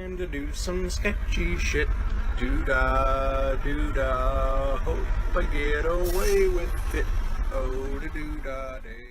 time to do some sketchy shit. Doo-dah, doo-dah, hope I get away with it. Oh, doo-dah day.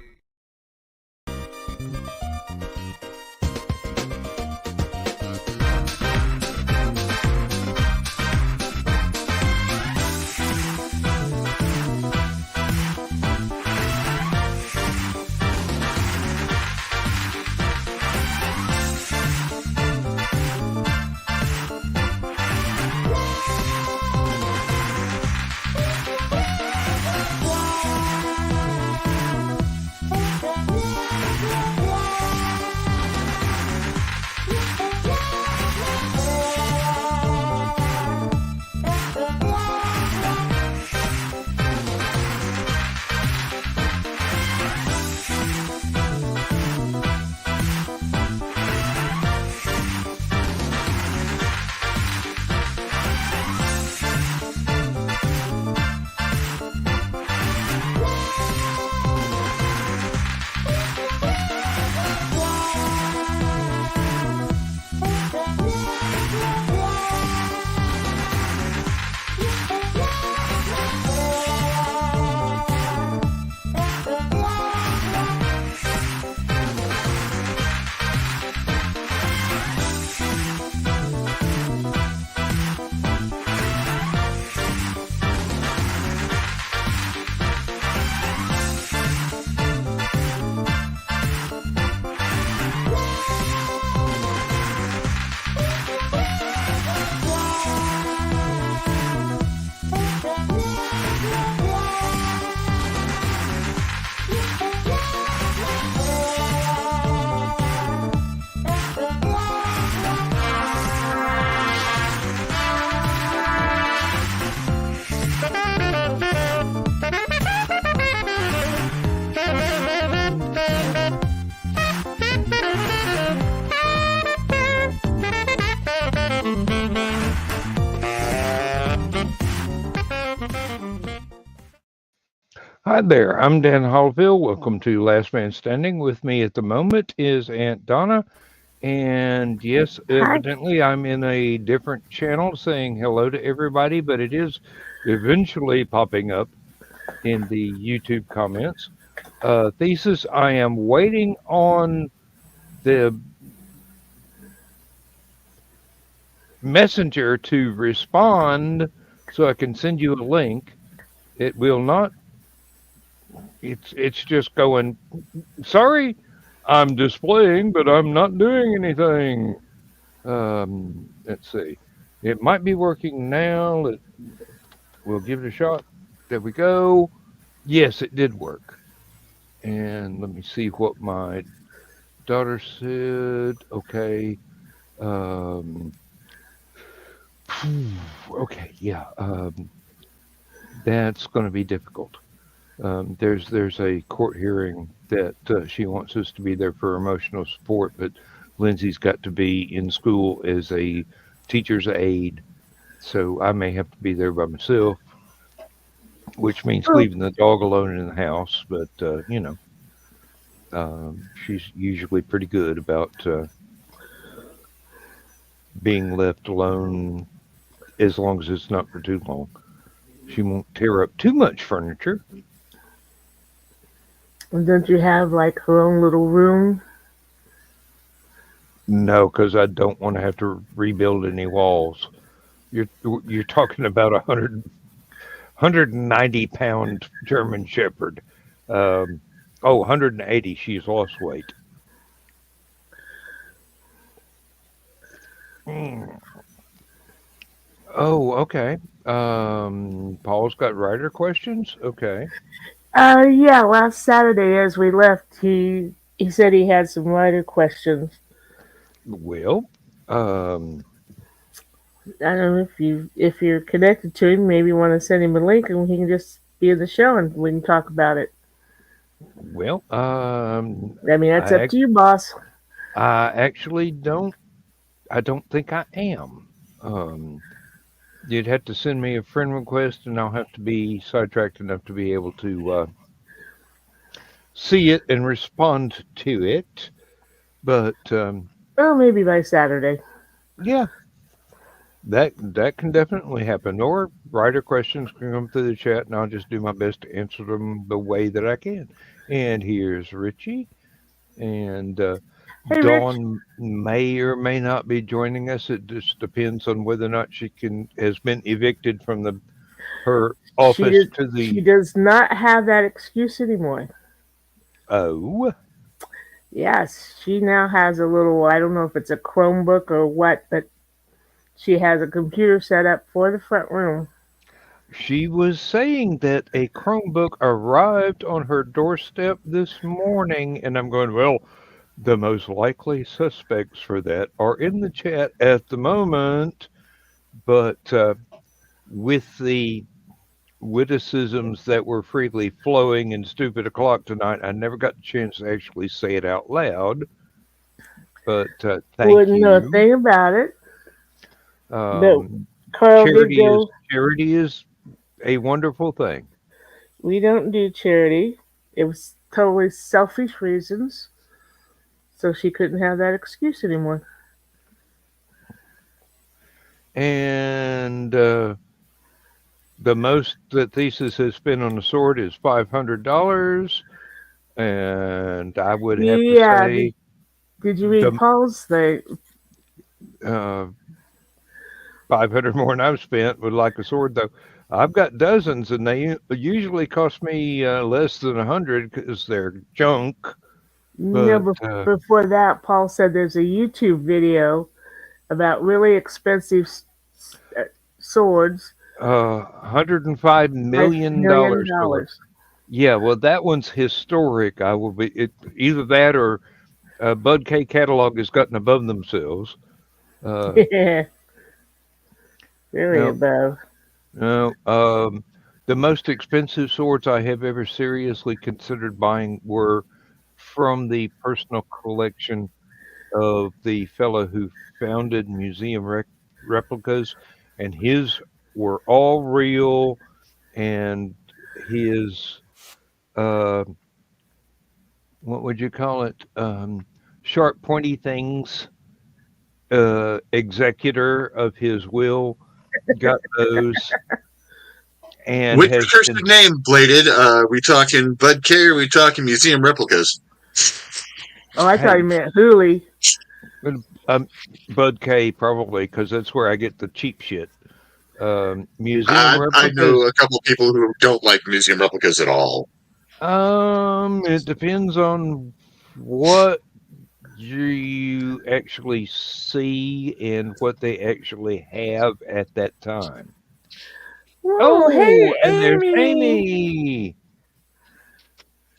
Hi there, I'm Dan Hollifield. Welcome to Last Man Standing. With me at the moment is Aunt Donna. And yes, Hi. evidently I'm in a different channel saying hello to everybody, but it is eventually popping up in the YouTube comments. Thesis, I am waiting on the messenger to respond so I can send you a link. It will not. It's just going, sorry, I'm displaying, but I'm not doing anything. Let's see. It might be working now. We'll give it a shot. There we go. Yes, it did work. And let me see what my daughter said. Okay. Um, okay, yeah. That's going to be difficult. There's a court hearing that she wants us to be there for emotional support, but Lindsay's got to be in school as a teacher's aide, so I may have to be there by myself, which means Oh, leaving the dog alone in the house. But she's usually pretty good about being left alone as long as it's not for too long. She won't tear up too much furniture. don't you have like her own little room? No, because I don't want to have to rebuild any walls. You're talking about 190 pound German Shepherd. Um, 180. She's lost weight. Mm. Oh, okay. Paul's got writer questions. Okay. Yeah. Last Saturday, as we left, he said he had some writer questions. Well, um, I don't know if you're connected to him. Maybe you want to send him a link and he can just be in the show and we can talk about it. well, I mean, that's I, up to you, boss. I actually don't. I don't think I am. Um, you'd have to send me a friend request, and I'll have to be sidetracked enough to be able to see it and respond to it. But Well, maybe by Saturday. Yeah, that can definitely happen. Or writer questions can come through the chat, and I'll just do my best to answer them the way that I can. And here's Richie, and Hey, Rich. Dawn may or may not be joining us. It just depends on whether or not she can has been evicted from the her She office did. to She the does not have that excuse anymore. oh. Yes, she now has a little. I don't know if it's a Chromebook or what, but she has a computer set up for the front room. She was saying that a Chromebook arrived on her doorstep this morning, and I'm going, well, the most likely suspects for that are in the chat at the moment, but with the witticisms that were freely flowing in Stupid O'Clock tonight, I never got the chance to actually say it out loud, but thank Wouldn't know a you. thing about it. But Um, Carl did go. charity is a wonderful thing. We don't do charity. It was totally selfish reasons, so she couldn't have that excuse anymore. And the most that Thesis has spent on the sword is $500, and I would have to Yeah. say Did you read the Paul's thing? uh, 500 more than I've spent would like a sword though. I've got dozens, and they usually cost me less than 100 because they're junk. No, But but before that, Paul said there's a YouTube video about really expensive uh, swords, $105 million sword. $5 million. Yeah, well, that one's historic. I will be either that or Bud K catalog has gotten above themselves. Uh, Yeah, really no, above. no. The most expensive swords I have ever seriously considered buying were from the personal collection of the fellow who founded Museum Replicas, and his were all real, and his uh, what would you call it? Sharp, pointy things. Executor of his will got those and Which has recursive been. name, Bladed? We talking Bud K or we talking museum replicas? Oh, I thought Hey, you meant Hooli. um, Bud K probably because that's where I get the cheap shit. Museum I know replicas. a couple people who don't like museum replicas at all. It depends on what you actually see and what they actually have at that time. Oh, Oh, hey, and there's Amy. Amy.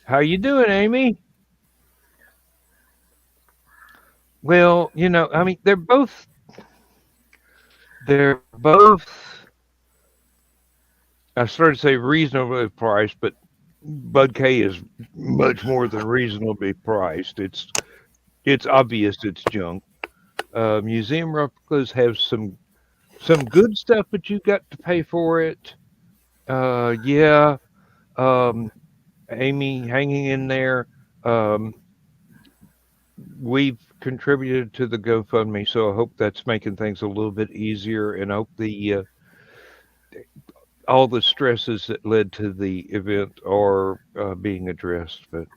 How you doing, Amy? Well, I mean, they're both. I started to say reasonably priced, but Bud K is much more than reasonably priced. It's obvious it's junk. Museum replicas have some good stuff, but you got to pay for it. Yeah. Um, Amy, hanging in there. Um, we've contributed to the GoFundMe, so I hope that's making things a little bit easier, and I hope the all the stresses that led to the event are being addressed. But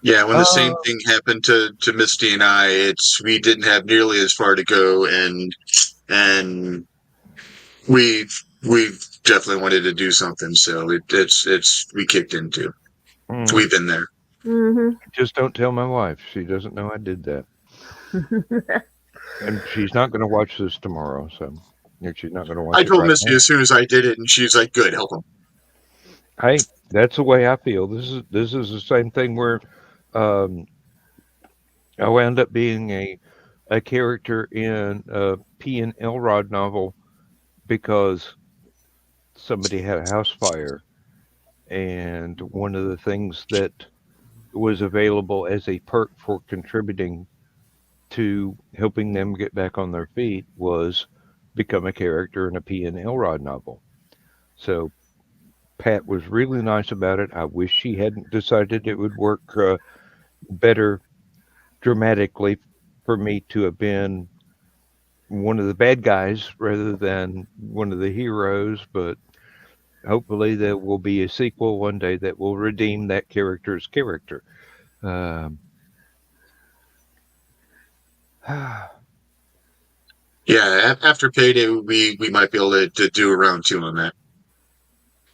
Yeah, when the same uh, thing happened to Misty and I, it's we didn't have nearly as far to go, and we we definitely wanted to do something, so it's we kicked into. So mhm. we've been there. Mm-hmm. Just don't tell my wife; she doesn't know I did that, and she's not going to watch this tomorrow. So, she's not going to I watch it told right Misty now. as soon as I did it, and she's like, "Good, help him." Hey, that's the way I feel. This is the same thing where um, I wound up being a character in a P and Elrod novel because somebody had a house fire, and one of the things that was available as a perk for contributing to helping them get back on their feet was become a character in a P and Elrod novel. So Pat was really nice about it. I wish she hadn't decided it would work better dramatically for me to have been. one of the bad guys rather than one of the heroes, but hopefully there will be a sequel one day that will redeem that character's character. Um, Yeah, after payday, we might be able to do a round 2 on that.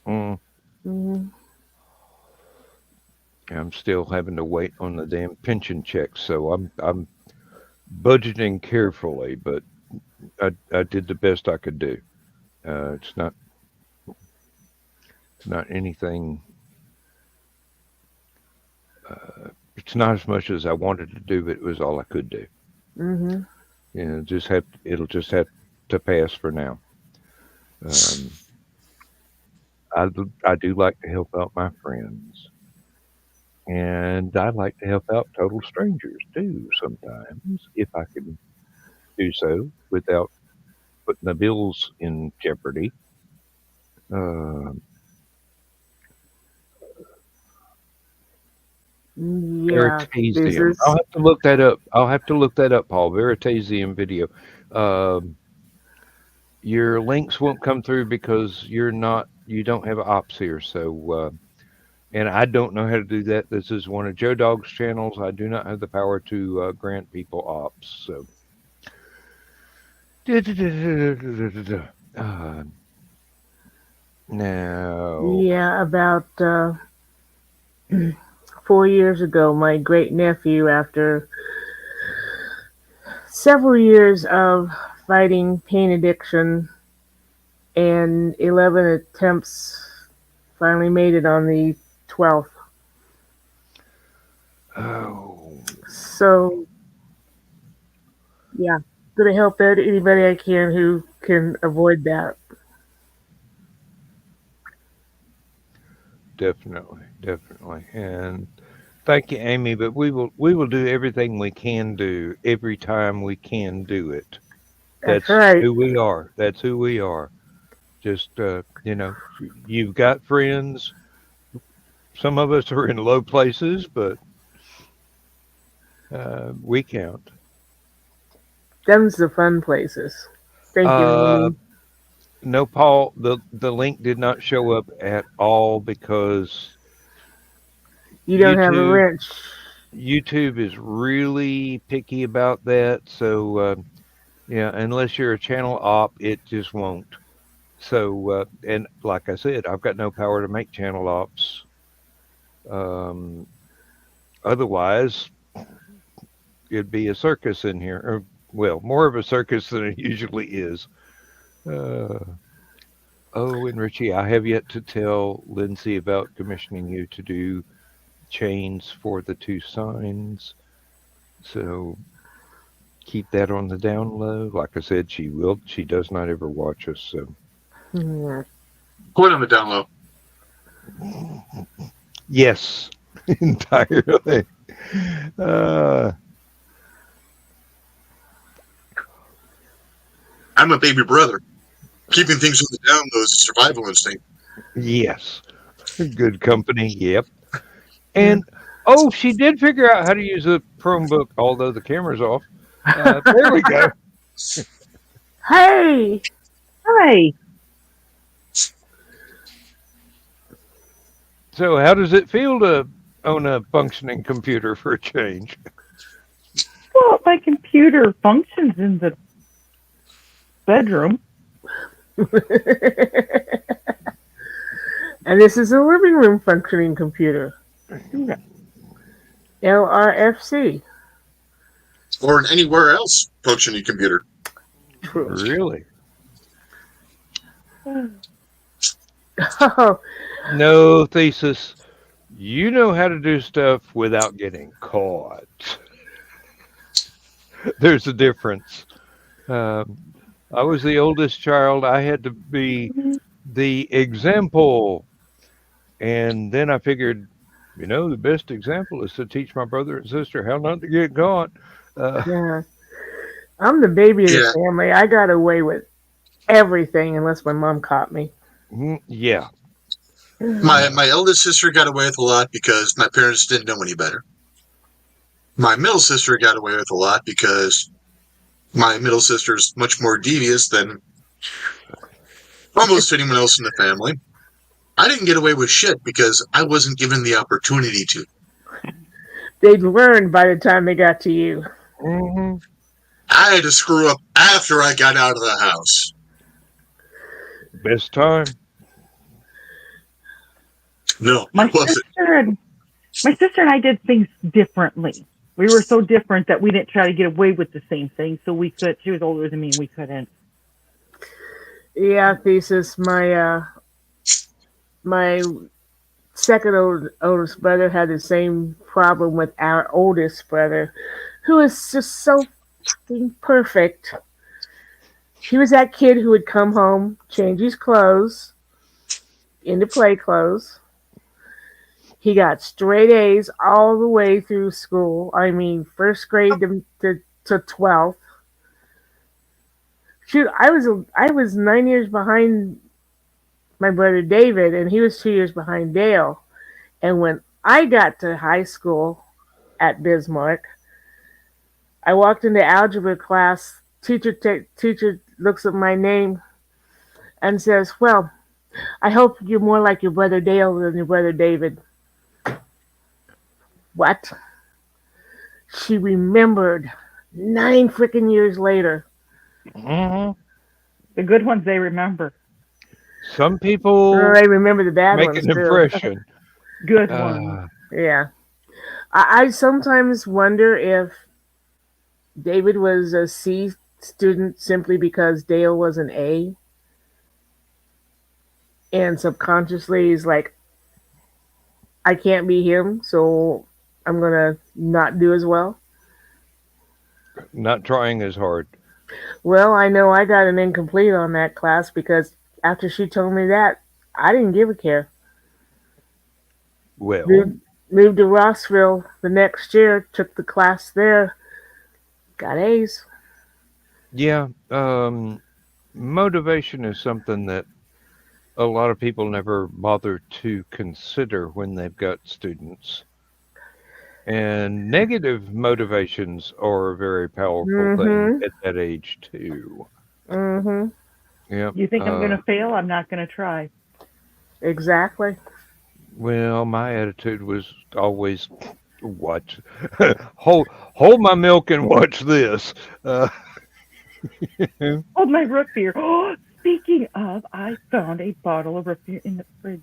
mm, Mhm. I'm still having to wait on the damn pension checks, so I'm budgeting carefully, but I did the best I could do. It's not anything. It's not as much as I wanted to do, but it was all I could do. Mhm. You know, it'll just have to pass for now. Um, I do like to help out my friends, and I like to help out total strangers too sometimes if I can do so without putting the bills in jeopardy. Uh, Yeah. This Veritasium. I'll is have to look that up. I'll have to look that up, Paul. Veritasium video. Um, your links won't come through because you don't have ops here. So, and I don't know how to do that. This is one of Joe Dog's channels. I do not have the power to grant people ops. So, uh, now, yeah, about 4 years ago, my great nephew, after several years of fighting pain addiction and 11 attempts, finally made it on the 12th. oh, So, yeah, gonna help out anybody I can who can avoid that. definitely, definitely, and thank you, Amy. But we will do everything we can do every time we can do it. That's That's right. who we are. That's who we are. Just you've got friends. Some of us are in low places, but we count. Them's the fun places. Thank you, Uh, Amy. no, Paul. The link did not show up at all because You don't have a YouTube wrench. YouTube is really picky about that. So yeah, unless you're a channel op, it just won't. So and like I said, I've got no power to make channel ops. Um, Otherwise, it'd be a circus in here, or well, more of a circus than it usually is. Uh, oh, and Richie, I have yet to tell Lindsay about commissioning you to do chains for the two signs. So keep that on the down low. Like I said, she will. She does not ever watch us. So Yeah. Put on the down low. yes, entirely. Uh, I'm a baby brother. Keeping things on the down low is a survival instinct. yes, good company. Yep. And oh, she did figure out how to use a Chromebook, although the camera's off. There we go. Hey, Hi. So, how does it feel to own a functioning computer for a change? Well, my computer functions in the bedroom. and this is a living room functioning computer. LRFC. Or in anywhere else functioning computer. True. Really? Oh, No, Thesis. You know how to do stuff without getting caught. There's a difference. Um, I was the oldest child. I had to be the example. And then I figured, the best example is to teach my brother and sister how not to get caught. yeah. I'm the baby of the Yeah. family. I got away with everything unless my mom caught me. Yeah. My eldest sister got away with a lot because my parents didn't know any better. My middle sister got away with a lot because My middle sister's much more devious than almost anyone else in the family. I didn't get away with shit because I wasn't given the opportunity to. They'd learned by the time they got to you. Hmm. I had to screw up after I got out of the house. Best time. No, My it wasn't. sister and I did things differently. We were so different that we didn't try to get away with the same thing. So we could. She was older than me, and we couldn't. Yeah, thesis. My second oldest brother had the same problem with our oldest brother, who is just so fucking perfect. He was that kid who would come home, change his clothes into play clothes. He got straight A's all the way through school. I mean, first grade to 12th. Shoot, I was 9 years behind my brother David, and he was 2 years behind Dale. And when I got to high school at Bismarck, I walked into algebra class. Teacher looks at my name and says, "Well, I hope you're more like your brother Dale than your brother David." What? She remembered 9 freaking years later. Hmm. The good ones they remember. Some people I remember the bad make ones an too. impression. Good ones. Yeah. I sometimes wonder if David was a C student simply because Dale was an A. And subconsciously he's like, I can't be him, so I'm going to not do as well. Not trying as hard. Well, I know I got an incomplete on that class because after she told me that, I didn't give a care. Well, Moved to Rossville the next year, took the class there, got A's. yeah. Motivation is something that a lot of people never bother to consider when they've got students. And negative motivations are a very powerful thing Mm-hmm. at that age too. Mm-hmm. Yep. You think I'm going to fail? I'm not going to try. Exactly. Well, my attitude was always watch, hold my milk and watch this. Hold my root beer. Oh, speaking of, I found a bottle of root beer in the fridge.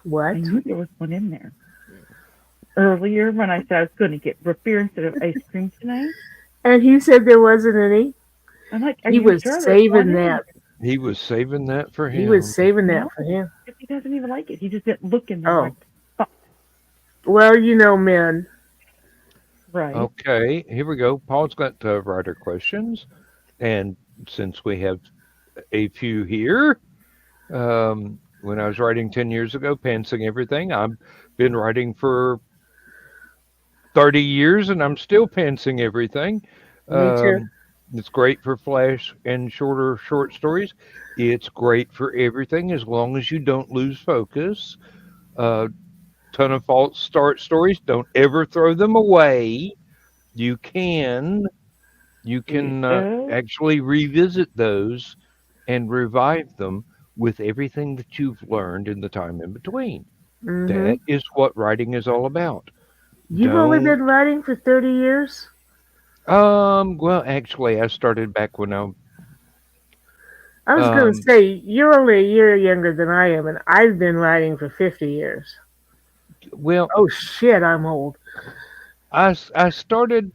What? I knew there was one in there. Earlier, when I said I was going to get root beer instead of ice cream tonight, And he said there wasn't any. I'm like, are He you was sure there's saving one in that. there? He was saving that for He him. was saving that No. for him. If he doesn't even like it, he just didn't look in there. Oh. Like, fuck. Well, you know, men. Right. Okay, here we go. Paul's got writer questions, and since we have a few here, when I was writing 10 years ago, pantsing everything, I've been writing for 30 years, and I'm still pantsing everything. Me too. It's great for flash and short stories. It's great for everything as long as you don't lose focus. Ton of false start stories. Don't ever throw them away. You can Yeah. actually revisit those and revive them with everything that you've learned in the time in between. Mm-hmm. That is what writing is all about. You've only Don't been writing for 30 years? well actually I started back when I was going to say, you're only a year younger than I am, and I've been writing for 50 years. well Oh, shit, I'm old. I started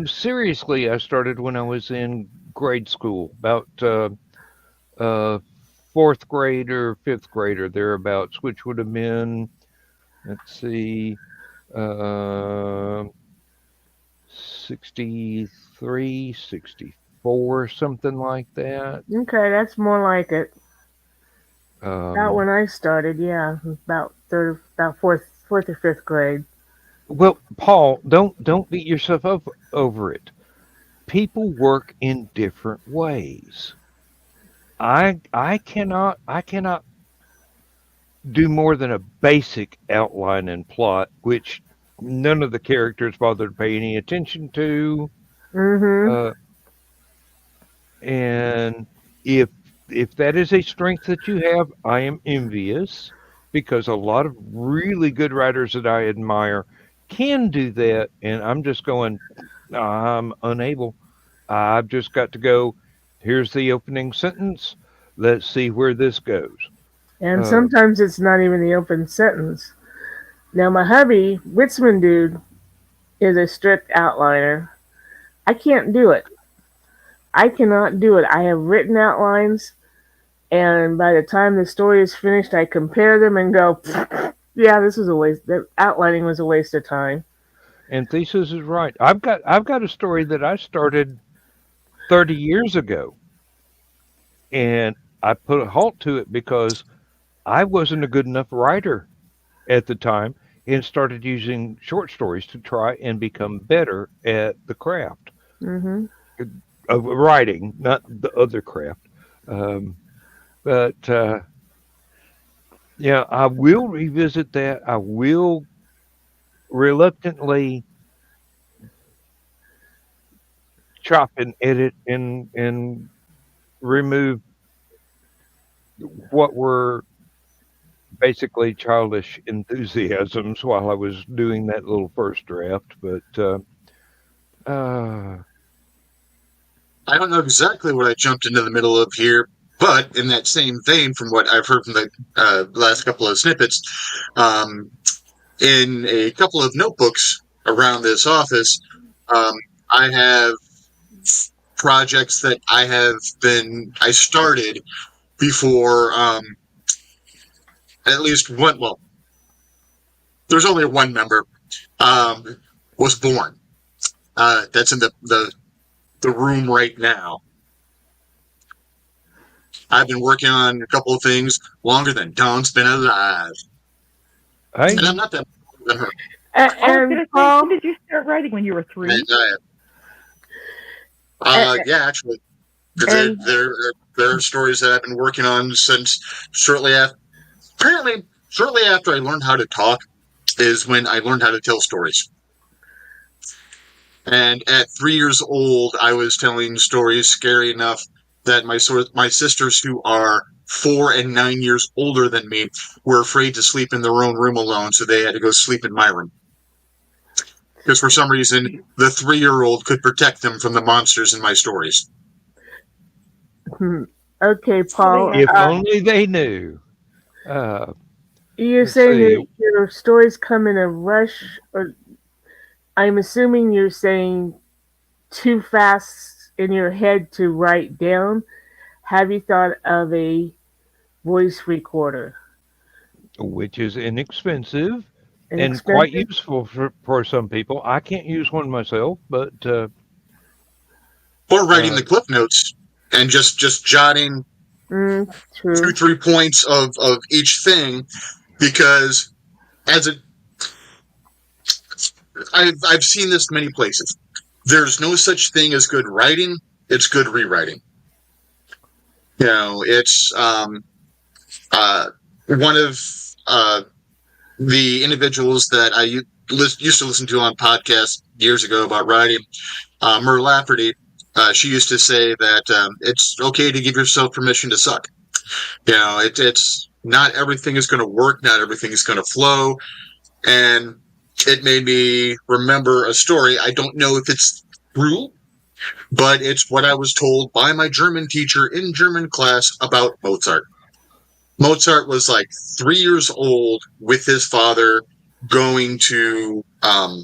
seriously I started when I was in grade school, about uh fourth grade or fifth grade or thereabouts, which would have been, let's see, uh 63, 64, something like that. Okay, that's more like it. About when Um, I started, yeah, about fourth or fifth grade. well, Paul, don't beat yourself up over it. People work in different ways. I cannot do more than a basic outline and plot, which none of the characters bothered to pay any attention to. Mm-hmm. Uh, and if that is a strength that you have, I am envious because a lot of really good writers that I admire can do that, and I'm just going, I'm unable. I've just got to go. Here's the opening sentence. Let's see where this goes. And Uh, sometimes it's not even the open sentence. Now, my hubby, Witzman dude, is a strict outliner. I can't do it. I cannot do it. I have written outlines, and by the time the story is finished, I compare them and go, yeah, this was a waste. The outlining was a waste of time. and Thesis is right. I've got a story that I started 30 years ago, and I put a halt to it because I wasn't a good enough writer at the time and started using short stories to try and become better at the craft Hmm. of writing, not the other craft. Um, but yeah, I will revisit that. I will reluctantly chop and edit and remove what were basically childish enthusiasms while I was doing that little first draft. Uh, I don't know exactly what I jumped into the middle of here, but in that same vein, from what I've heard from the last couple of snippets, um, in a couple of notebooks around this office, um, I have projects that I started before at least one, well, there's only one member, um, was born. That's in the room right now. I've been working on a couple of things longer than Dawn's been alive. hey, And I'm not that older than her. I was And going to say, Paul, when did you start writing? When you were 3? And, yeah, actually. and There are stories that I've been working on since shortly after. Apparently, shortly after I learned how to talk is when I learned how to tell stories. And at 3 years old, I was telling stories scary enough that my sisters, who are 4 and 9 years older than me, were afraid to sleep in their own room alone, so they had to go sleep in my room. Because for some reason, the 3-year-old could protect them from the monsters in my stories. okay, Paul, if only they knew. you're Let's saying see. that your stories come in a rush, or I'm assuming you're saying too fast in your head to write down. Have you thought of a voice recorder? Which is inexpensive and quite Inexpensive? useful for some people. I can't use one myself, but Or writing uh, the clip notes and just jotting True. 2-3 points of each thing, because as a I've seen this many places. There's no such thing as good writing. It's good rewriting. You know, it's one of the individuals that I used to listen to on podcasts years ago about writing, Mer Lafferty. She used to say that it's okay to give yourself permission to suck. You know, it's not everything is going to work, not everything is going to flow, and it made me remember a story. I don't know if it's true, but it's what I was told by my German teacher in German class about Mozart. Mozart was like 3 years old with his father going to, I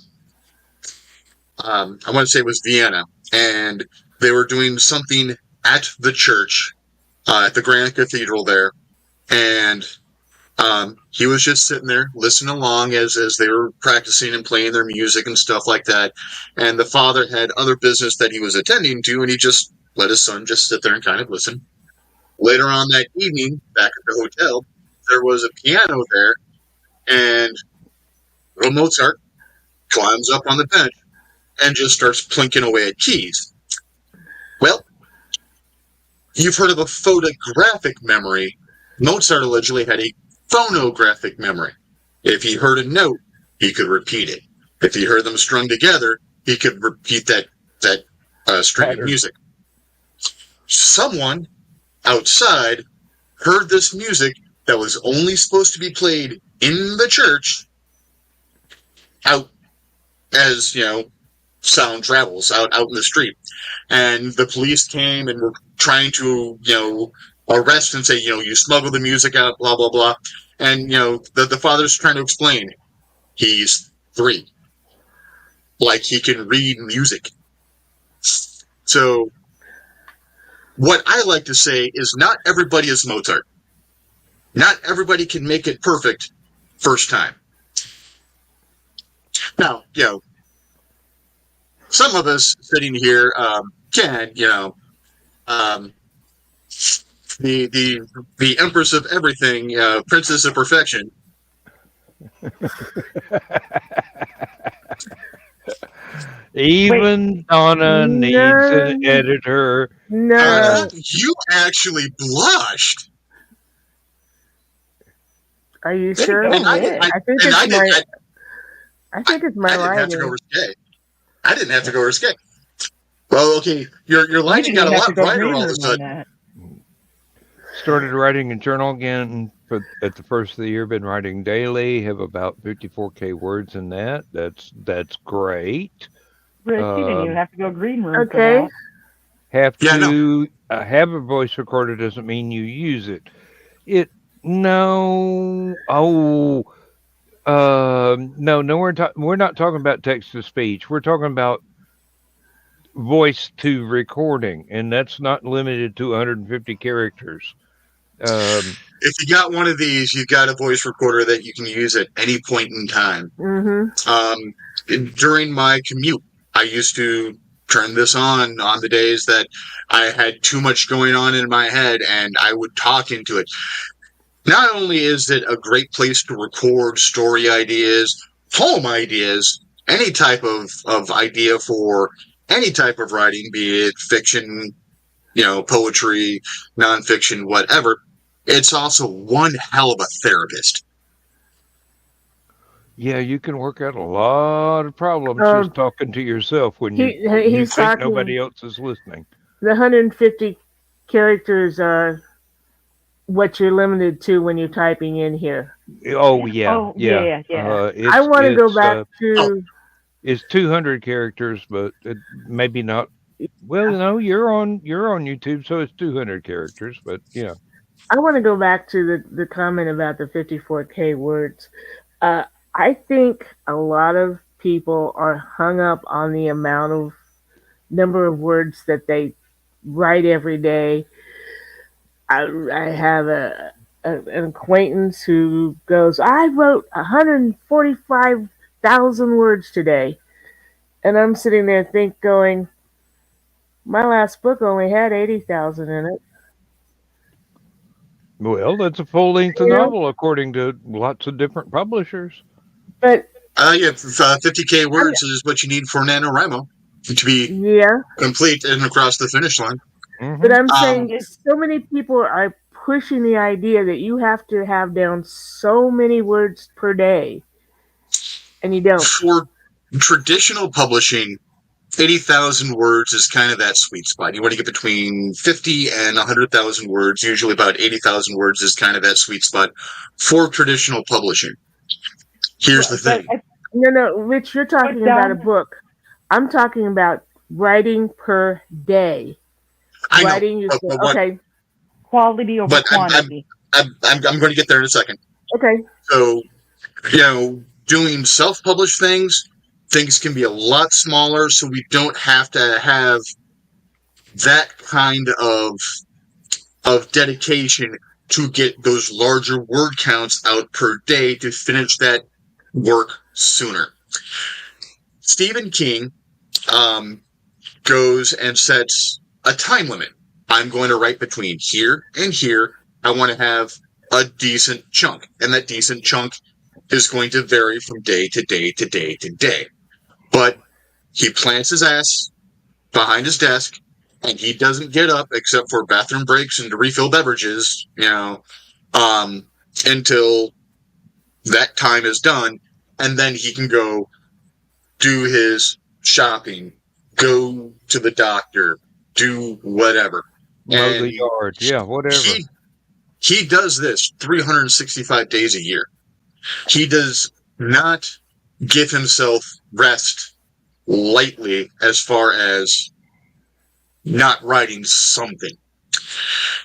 want to say it was Vienna, and they were doing something at the church, at the Grand Cathedral there, and he was just sitting there listening along as they were practicing and playing their music and stuff like that. And the father had other business that he was attending to, and he just let his son just sit there and kind of listen. Later on that evening, back at the hotel, there was a piano there, and little Mozart climbs up on the bench and just starts plinking away at keys. Well, you've heard of a photographic memory. Mozart allegedly had a phonographic memory. If he heard a note, he could repeat it. If he heard them strung together, he could repeat that string of music. Someone outside heard this music that was only supposed to be played in the church out as, sound travels out in the street. And the police came and were trying to, arrest and say, you smuggle the music out, blah, blah, blah. And, the father's trying to explain. He's 3. Like, he can read music. So, what I like to say is not everybody is Mozart. Not everybody can make it perfect first time. Now, some of us sitting here can, the Empress of everything, Princess of Perfection. Even Donna needs an editor. No. You actually blushed. Are you sure? And I think it's my. I think it's my I didn't have to go risque. I didn't have to go risque. Well, okay, your lighting got a lot brighter all of a sudden. Started writing a journal again at the first of the year. Been writing daily. Have about 54K words in that. That's great. Rich, you didn't even have to go green room. Okay. Have to have a voice recorder doesn't mean you use it. No. We're not talking about text to speech. We're talking about voice to recording, and that's not limited to 150 characters. If you got one of these, you've got a voice recorder that you can use at any point in time. Mm-hmm. During my commute, I used to turn this on the days that I had too much going on in my head, and I would talk into it. Not only is it a great place to record story ideas, poem ideas, any type of idea for any type of writing, be it fiction, poetry, nonfiction, whatever, it's also one hell of a therapist. Yeah, you can work out a lot of problems just talking to yourself when you think nobody else is listening. The 150 characters are what you're limited to when you're typing in here. Oh, yeah. I want to go back to... It's 200 characters, but maybe not. Well, no, you're on YouTube, so it's 200 characters, but yeah. I want to go back to the comment about the 54K words. I think a lot of people are hung up on the number of words that they write every day. I have an acquaintance who goes, I wrote 145,000 words today. And I'm sitting there going, my last book only had 80,000 in it. Well, that's a full-length novel, according to lots of different publishers. But 50K words is what you need for NaNoWriMo to be complete and across the finish line. Mm-hmm. But I'm saying so many people are pushing the idea that you have to have down so many words per day, and you don't. For traditional publishing, 80,000 words is kind of that sweet spot. You want to get between 50 and 100,000 words. Usually about 80,000 words is kind of that sweet spot for traditional publishing. Here's the thing. No, Rich, you're talking about a book. I'm talking about writing per day. I writing know. Okay. Quality over quantity. I'm going to get there in a second. Okay. So, doing self-published things can be a lot smaller, so we don't have to have that kind of dedication to get those larger word counts out per day to finish that work sooner. Stephen King goes and sets a time limit. I'm going to write between here and here. I want to have a decent chunk, and that decent chunk is going to vary from day to day to day to day. But he plants his ass behind his desk, and he doesn't get up except for bathroom breaks and to refill beverages, until that time is done, and then he can go do his shopping, go to the doctor, do whatever. Mow And the yard. Yeah, whatever. he does this 365 days a year. He does not give himself rest lightly as far as not writing something.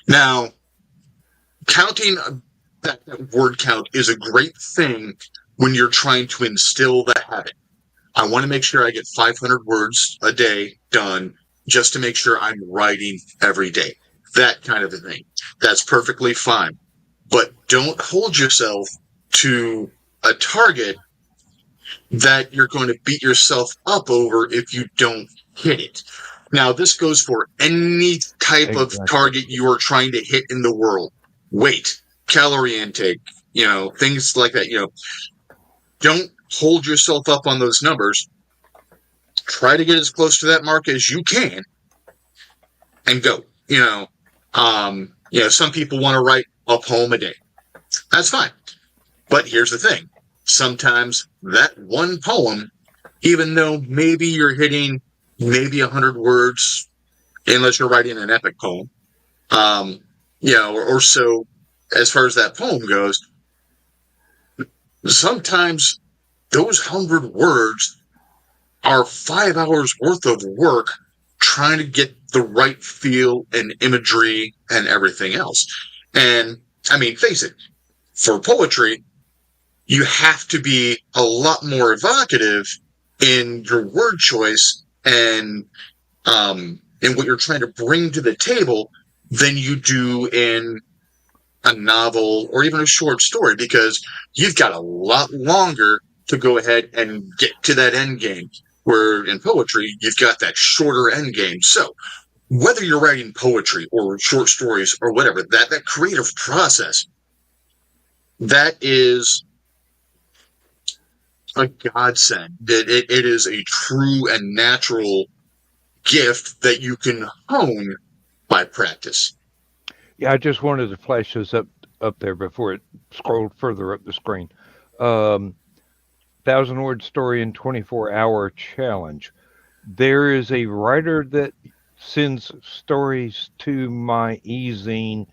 Now, counting that word count is a great thing when you're trying to instill the habit. I want to make sure I get 500 words a day done just to make sure I'm writing every day. That kind of a thing. That's perfectly fine. But don't hold yourself to a target that you're going to beat yourself up over if you don't hit it. Now, this goes for any type of target you are trying to hit in the world. Weight, calorie intake, things like that. Don't hold yourself up on those numbers. Try to get as close to that mark as you can and go. Some people want to write a poem a day. That's fine. But here's the thing. Sometimes that one poem, even though maybe you're hitting maybe 100 words, unless you're writing an epic poem, or so as far as that poem goes, sometimes those 100 words are 5 hours worth of work trying to get the right feel and imagery and everything else. And, I mean, face it, for poetry, you have to be a lot more evocative in your word choice and in what you're trying to bring to the table than you do in a novel or even a short story, because you've got a lot longer to go ahead and get to that end game, where in poetry, you've got that shorter end game. So whether you're writing poetry or short stories or whatever, that creative process, that is a godsend. It is a true and natural gift that you can hone by practice. Yeah, I just wanted to flash this up there before it scrolled further up the screen. 1,000-word story in 24-hour challenge. There is a writer that sends stories to my e-zine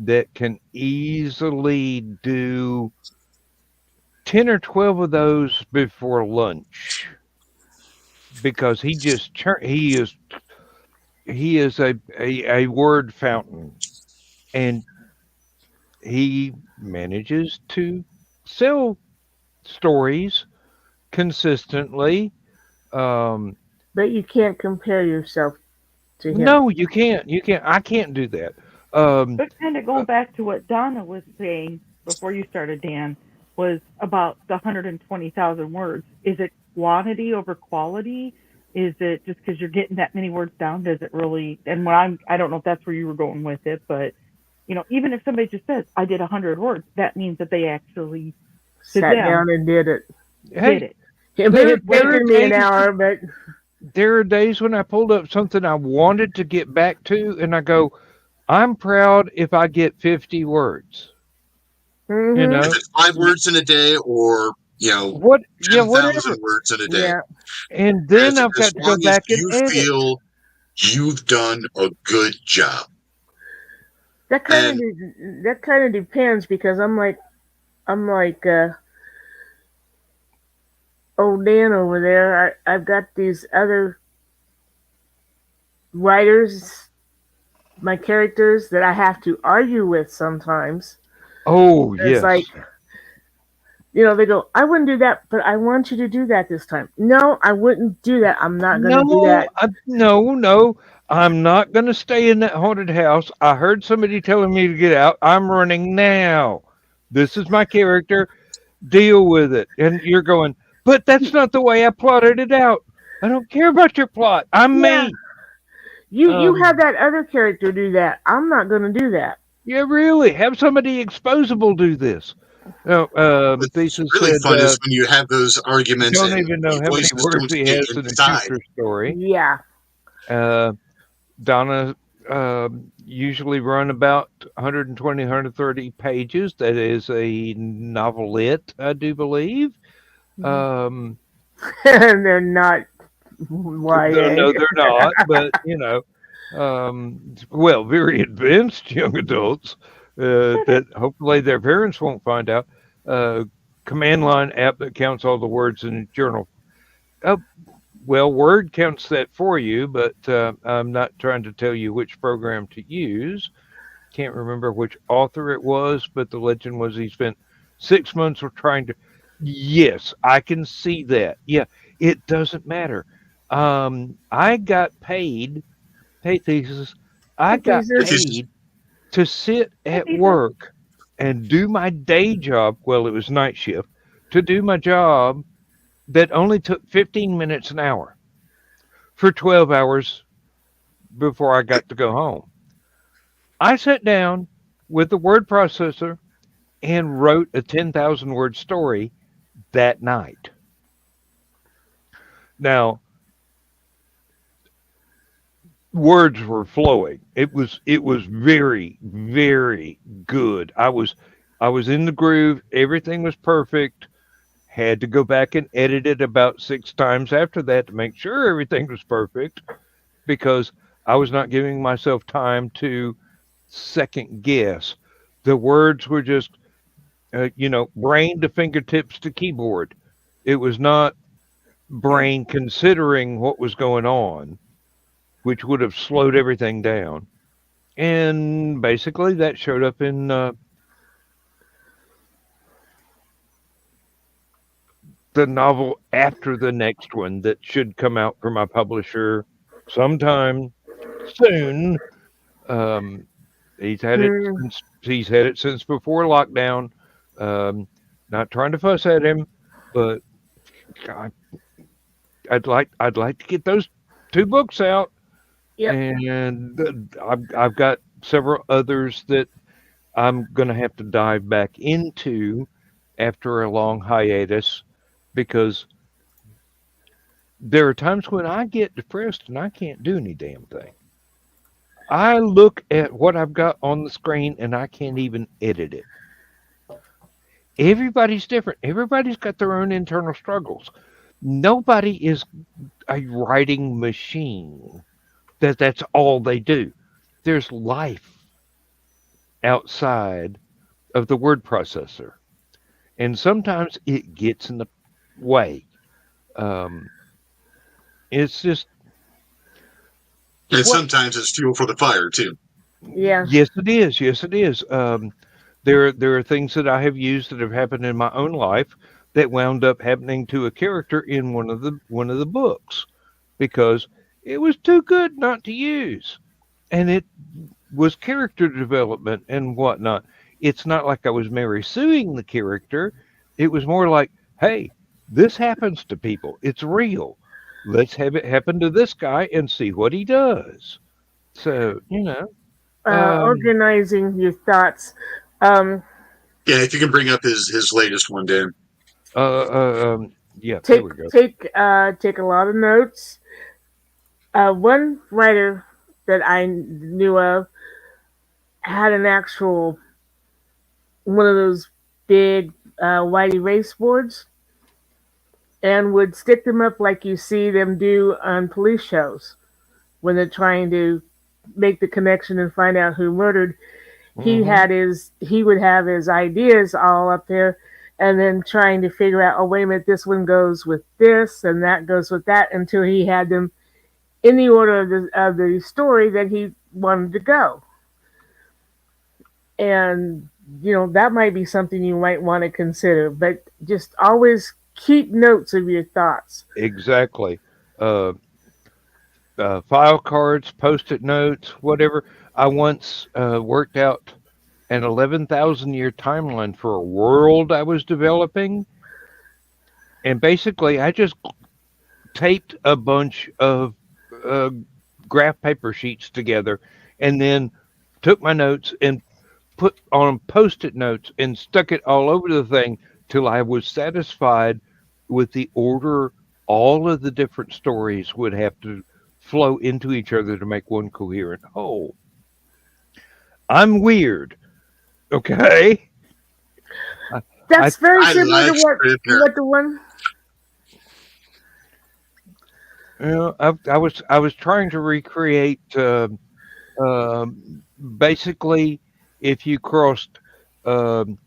that can easily do 10 or 12 of those before lunch, because he is a word fountain, and he manages to sell stories consistently. But you can't compare yourself to him. No, you can't. I can't do that. But kind of going back to what Donna was saying before you started, Dan, was about the 120,000 words. Is it quantity over quality? Is it just because you're getting that many words down? Does it really? And I don't know if that's where you were going with it, but even if somebody just says, I did 100 words, that means that they actually sat down and did it. Hey, It may have taken me an hour, but there are days when I pulled up something I wanted to get back to, and I go, I'm proud if I get 50 words. mm-hmm. If it's 5 words in a day, or 10,000 words in a day. Yeah. And then I've got to go back and edit. You feel you've done a good job. That kind of depends, because I'm like old Dan over there. I've got these other writers, my characters, that I have to argue with sometimes. Oh, yes. It's like, they go, I wouldn't do that, but I want you to do that this time. No, I wouldn't do that. I'm not going to do that. No. I'm not going to stay in that haunted house. I heard somebody telling me to get out. I'm running now. This is my character. Deal with it. And you're going, but that's not the way I plotted it out. I don't care about your plot. I'm me. You have that other character do that. I'm not going to do that. Yeah, really. Have somebody exposable do this. What's really fun is when you have those arguments. Don't even know how many words he has in a future story. Yeah. Donna usually run about 120, 130 pages. That is a novelette, I do believe. Mm-hmm. and they're not No, YA. they're not. But well, very advanced young adults that hopefully their parents won't find out. Uh, Command line app that counts all the words in a journal. Uh, well, Word counts that for you, but I'm not trying to tell you which program to use. Can't remember which author it was, but the legend was he spent 6 months of trying to. Yes, I can see that. Yeah, it doesn't matter. I got paid. Hey, thesis. I got Thesis. paid to sit at Thesis. work and do my day job. Well, it was night shift to do my job that only took 15 minutes an hour for 12 hours before I got to go home. I sat down with the word processor and wrote a 10,000 word story that night. Now, words were flowing. It was very very good. I was in the groove. Everything was perfect. Had to go back and edit it about 6 times after that to make sure everything was perfect because I was not giving myself time to second guess. The words were just brain to fingertips to keyboard. It was not brain considering what was going on, which would have slowed everything down. And basically, that showed up in the novel after the next one that should come out from my publisher sometime soon. Um, he's had it Hmm. since before lockdown. Um, Not trying to fuss at him, but God, I'd like to get those 2 books out, Yep. and I've got several others that I'm gonna have to dive back into after a long hiatus because there are times when I get depressed and I can't do any damn thing. I look at what I've got on the screen and I can't even edit it. Everybody's different. Everybody's got their own internal struggles. Nobody is a writing machine. That's all they do. There's life outside of the word processor, and sometimes it gets in the way. Um, it's just And what. sometimes it's fuel for the fire too. Yeah. Yes, it is. Yes, it is. There are things that I have used that have happened in my own life that wound up happening to a character in one of the books because it was too good not to use, and it was character development and whatnot. It's not like I was Mary suing the character. It was more like, hey, this happens to people. It's real. Let's have it happen to this guy and see what he does. So, um, Organizing your thoughts. Um, Yeah, if you can bring up his latest one, Dan. yeah, there take we go. take a lot of notes. One writer that I knew of had an actual one of those big white erase boards and would stick them up like you see them do on police shows when they're trying to make the connection and find out who murdered. Hmm. He would have his ideas all up there and then trying to figure out, oh wait a minute, this one goes with this and that goes with that until he had them in the order of the story that he wanted to go. And that might be something you might want to consider, but just always keep notes of your thoughts. Exactly. Uh, File cards, post-it notes, whatever. I once worked out an 11,000 year timeline for a world I was developing, and basically I just taped a bunch of uh, graph paper sheets together, and then took my notes and put on post-it notes and stuck it all over the thing till I was satisfied with the order all of the different stories would have to flow into each other to make one coherent whole. I'm weird, okay? I, I That's very I similar to like what Scrivener. what the one I was trying to recreate basically if you crossed um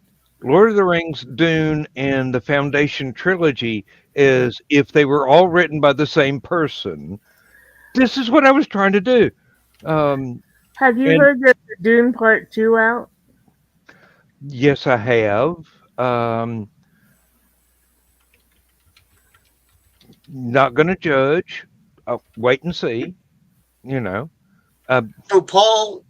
Lord of the Rings, Dune, and the Foundation trilogy is if they were all written by the same person. This is what I was trying to do. Um, Have you and heard that the Dune Part 2 out? yes, I have. Um, Not going to judge. Wait and see. You know. Uh, So, Paul,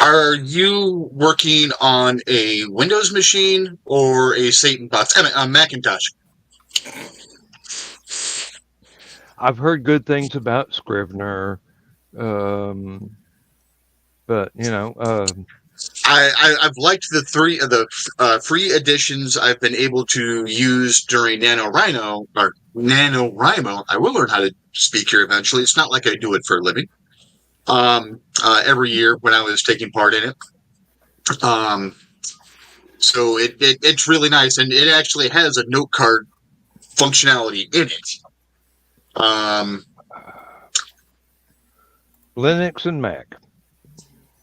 are you working on a Windows machine or a Satan box? I mean, a Macintosh. I've heard good things about Scrivener, um, but I've liked the three of the free editions I've been able to use during NaNoWriMo or NaNoWriMo. I will learn how to speak here eventually. It's not like I do it for a living. Every year when I was taking part in it. So it's really nice, and it actually has a note card functionality in it. Um, Linux and Mac.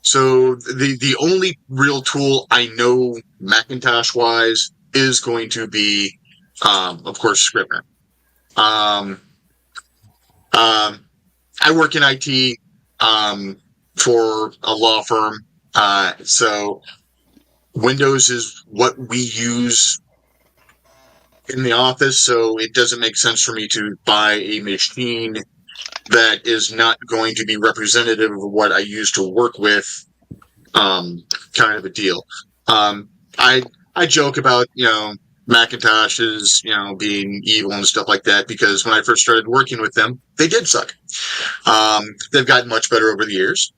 so the only real tool I know Macintosh wise is going to be, of course, Scrivener. Um, um, I work in IT for a law firm, so Windows is what we use in the office. So it doesn't make sense for me to buy a machine that is not going to be representative of what I used to work with, kind of a deal. Um, I I joke about Macintoshes being evil and stuff like that because when I first started working with them, they did suck. They've gotten much better over the years.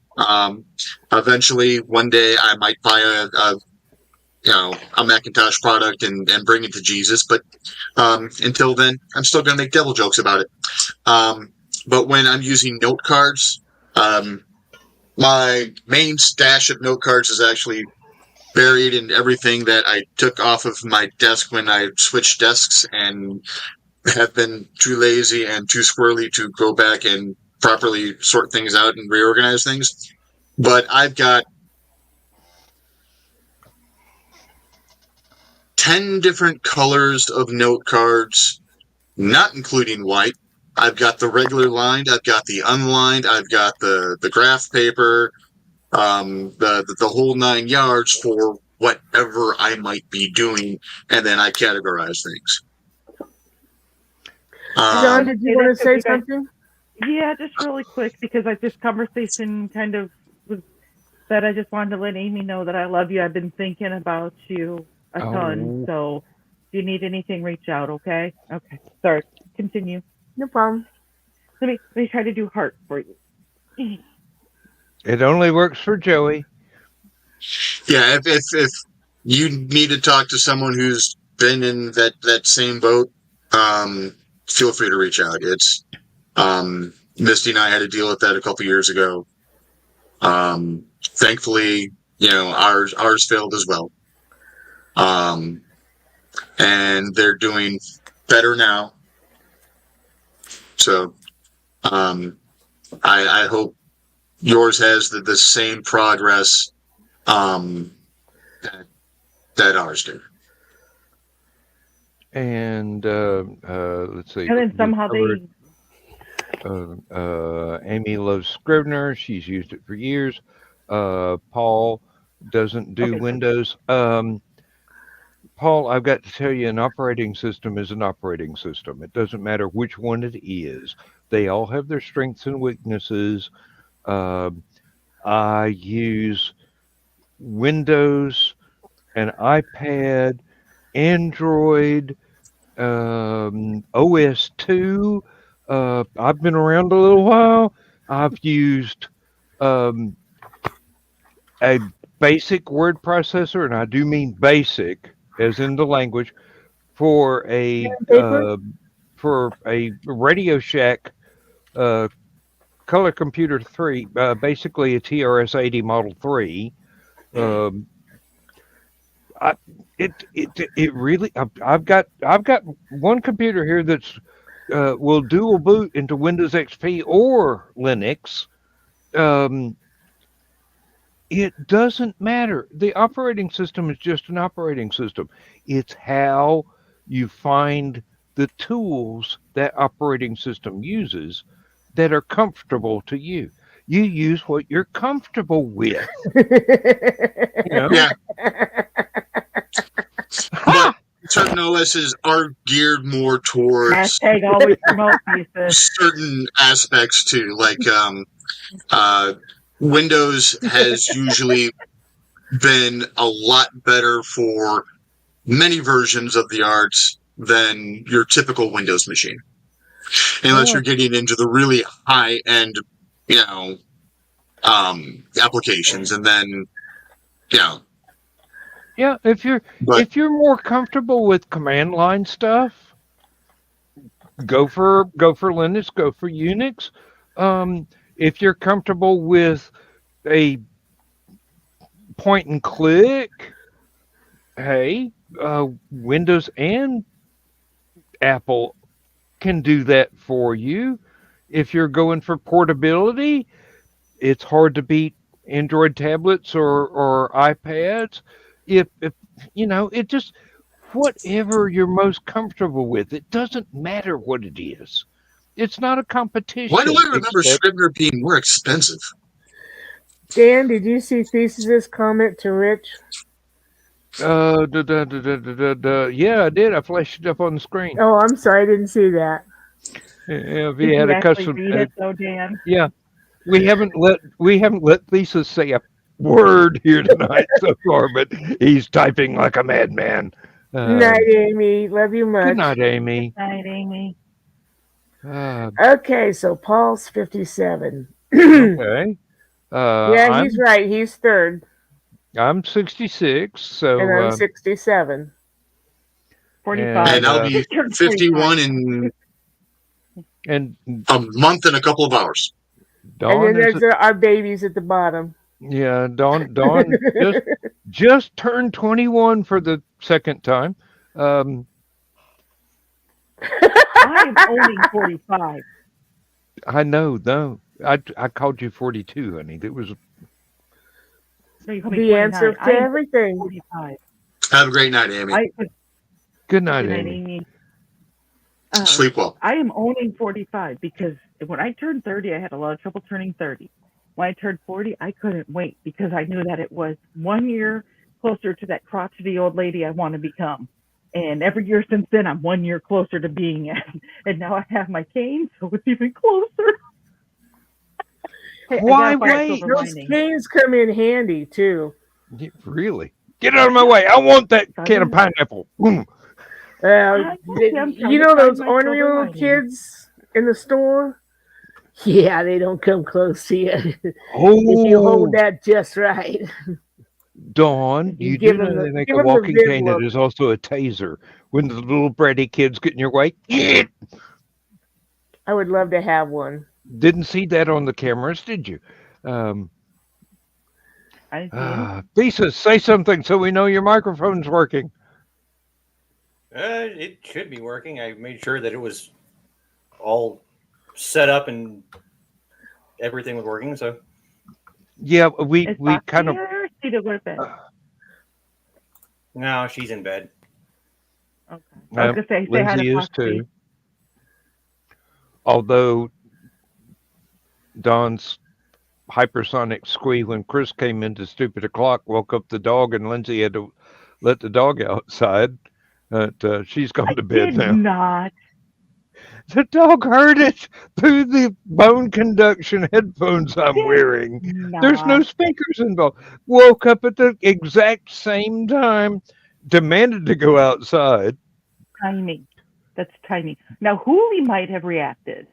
Eventually, one day I might buy a Macintosh product and bring it to Jesus, but until then, I'm still going to make devil jokes about it. But when I'm using note cards, um, my main stash of note cards is actually buried in everything that I took off of my desk when I switched desks and have been too lazy and too squirrely to go back and properly sort things out and reorganize things. But I've got 10 different colors of note cards, not including white. I've got the regular lined, I've got the unlined, I've got the graph paper, the whole 9 yards for whatever I might be doing, and then I categorize things. John, did you want to say you guys, something? yeah, just really quick because this conversation kind of was that I just wanted to let Amy know that I love you. I've been thinking about you a ton. Oh, So if you need anything, reach out. Okay. Okay. Sorry. Continue. No problem. Let me try to do heart for you. it only works for Joey. Yeah, if you need to talk to someone who's been in that same boat, feel free to reach out. It's Misty and I had to deal with that a couple years ago. Thankfully, ours failed as well. And they're doing better now. So, I hope yours has the same progress, that ours did. And let's see. And then We somehow covered, they Amy loves Scrivener. She's used it for years. Paul doesn't do okay. Windows. Paul, I've got to tell you, an operating system is an operating system. It doesn't matter which one it is. They all have their strengths and weaknesses. Um I use Windows, an iPad, Android, OS2. I've been around a little while. I've used um, a basic word processor, and I do mean basic, as in the language, for Pen a and paper? Radio Shack Color Computer 3, basically a TRS-80 Model 3. Um, I, it really. I've got one computer here that's will dual boot into Windows XP or Linux, um, it doesn't matter. The operating system is just an operating system. It's how you find the tools that operating system uses that are comfortable to you. You use what you're comfortable with. You know? Yeah, but Ha! certain OSs are geared more towards Hashtag always promote pieces. certain aspects too. Like uh, Windows has usually been a lot better for many versions of the arts than your typical Windows machine, unless you're getting into the really high end, you know, applications, and then Yeah, but if you're more comfortable with command line stuff, go for Linux, go for Unix. If you're comfortable with a point and click, hey, Windows and Apple can do that for you. If you're going for portability, it's hard to beat Android tablets or iPads. If it just whatever you're most comfortable with. It doesn't matter what it is. It's not a why do competition, I remember except Scrivener being more expensive? Dan, did you see Thesis's comment to Rich? yeah, I did. I flashed it up on the screen. Oh, I'm sorry, I didn't see that. If Did he had you a actually custom, read it though, Dan? yeah, we haven't let Lisa say a word here tonight so far, but he's typing like a madman. Night, Amy. Love you much. Good night, Amy. Night, Amy. Okay, so Paul's 57. Okay. Yeah, he's right. He's third, I'm 66, so and I'm 67. 45. And I'll be 51 in and a month and a couple of hours. Dawn And then is there's our babies at the bottom. yeah, Dawn just turned 21 for the second time. I'm only 45. I know, though. I called you 42, honey. That was No, you call me The 29. answer to I am everything. 45. Have a great night, Amy. good night, Good night, Amy. Amy. Sleep well. I am owning 45 because when I turned 30, I had a lot of trouble turning 30. When I turned 40, I couldn't wait because I knew that it was 1 year closer to that crotchety old lady I want to become. And every year since then, I'm 1 year closer to being it. And now I have my cane, so it's even closer. Hey, Why I gotta find a wait? silver Those lining. canes come in handy too. Really? Get out of my way. I want that can of pineapple. Mm. You know those ornery little kids in the store? Yeah, they don't come close to you if you hold Oh, that just right. Dawn, You you give do know them they make give a them the walking big cane that look. is also a taser. When the little bratty kids get in your way, I would love to have one. didn't see that on the cameras, did you? Um, I did. Lisa, say something so we know your microphone's working. It should be working. I made sure that it was all set up and everything was working. So Yeah, we Is we Foxy kind of here? She to go to bed. now she's in bed. Okay. I was gonna say hi Lindsay to is Foxy. too. Although Don's hypersonic squeal when Chris came into stupid o'clock woke up the dog, and Lindsay had to let the dog outside. But she's gone to bed Did now. not. The dog heard it through the bone conduction headphones I'm Did wearing. There's no not. speakers involved. Woke up at the exact same time, demanded to go outside. Timing. That's timing. Now Hooli might have reacted.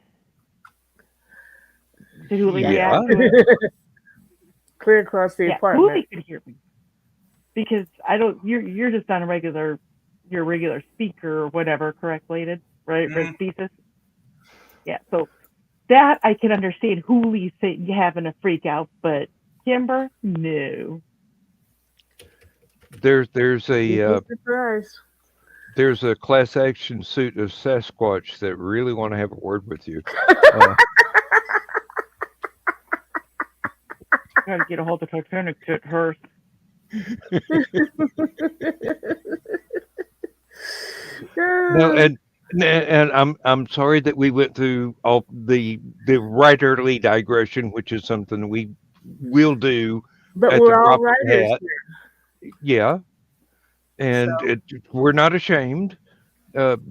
Did Hooli Yeah. react to it? Clear across the Yeah, apartment. Hooli could hear me. Because I don't you're just on your regular speaker or whatever, correct, Lated? Right, for thesis? Yeah, so that I can understand Hooli having a freak out, but Kimber, There's You'd a be surprised. there's a class action suit of Sasquatch that really want to have a word with you. Uh, Gotta get a hold of Titanic to her. no, and I'm sorry that we went through all the writerly digression, which is something we will do But at the we're all drop of the writers hat. here. Yeah, So, and we're not ashamed.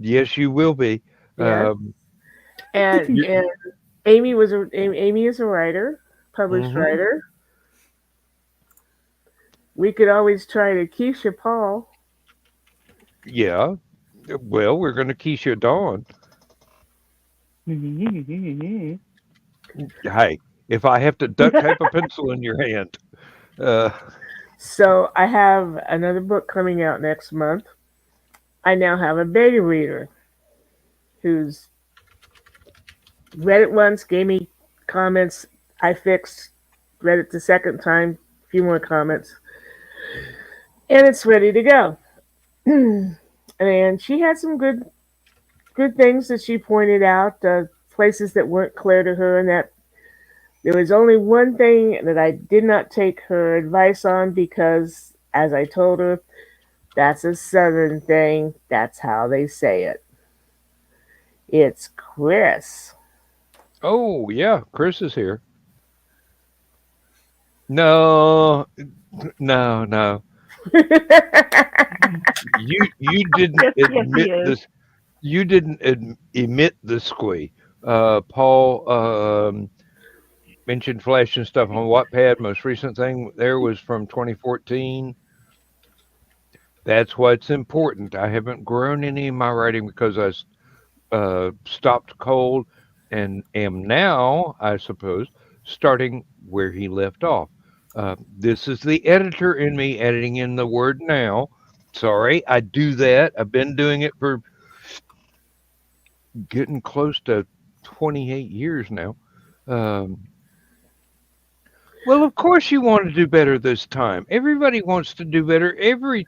Yes, you will be. yes. Um, And you, and Amy is a writer, published mhm, writer. We could always try to Keisha Paul. yeah. Well, we're going to Keisha Dawn. Hey, if I have to duct tape a pencil in your hand, uh, So I have another book coming out next month. I now have a beta reader who's read it once, gave me comments. I fixed, read it the second time, a few more comments, and it's ready to go. And she had some good things that she pointed out, places that weren't clear to her, and that there was only one thing that I did not take her advice on because, as I told her, that's a Southern thing. That's how they say it. It's Chris. oh yeah, Chris is here. No, no, no. You didn't Yes, yes, he admit is. this. You didn't emit the squee. Paul mentioned Flash and stuff on Wattpad. Most recent thing there was from 2014. That's what's important. I haven't grown any of my writing because I stopped cold and am now, I suppose, starting where he left off. This is the editor in me editing in the word now. Sorry, I do that. I've been doing it for getting close to 28 years now. Um, well, of course you want to do better this time. Everybody wants to do better every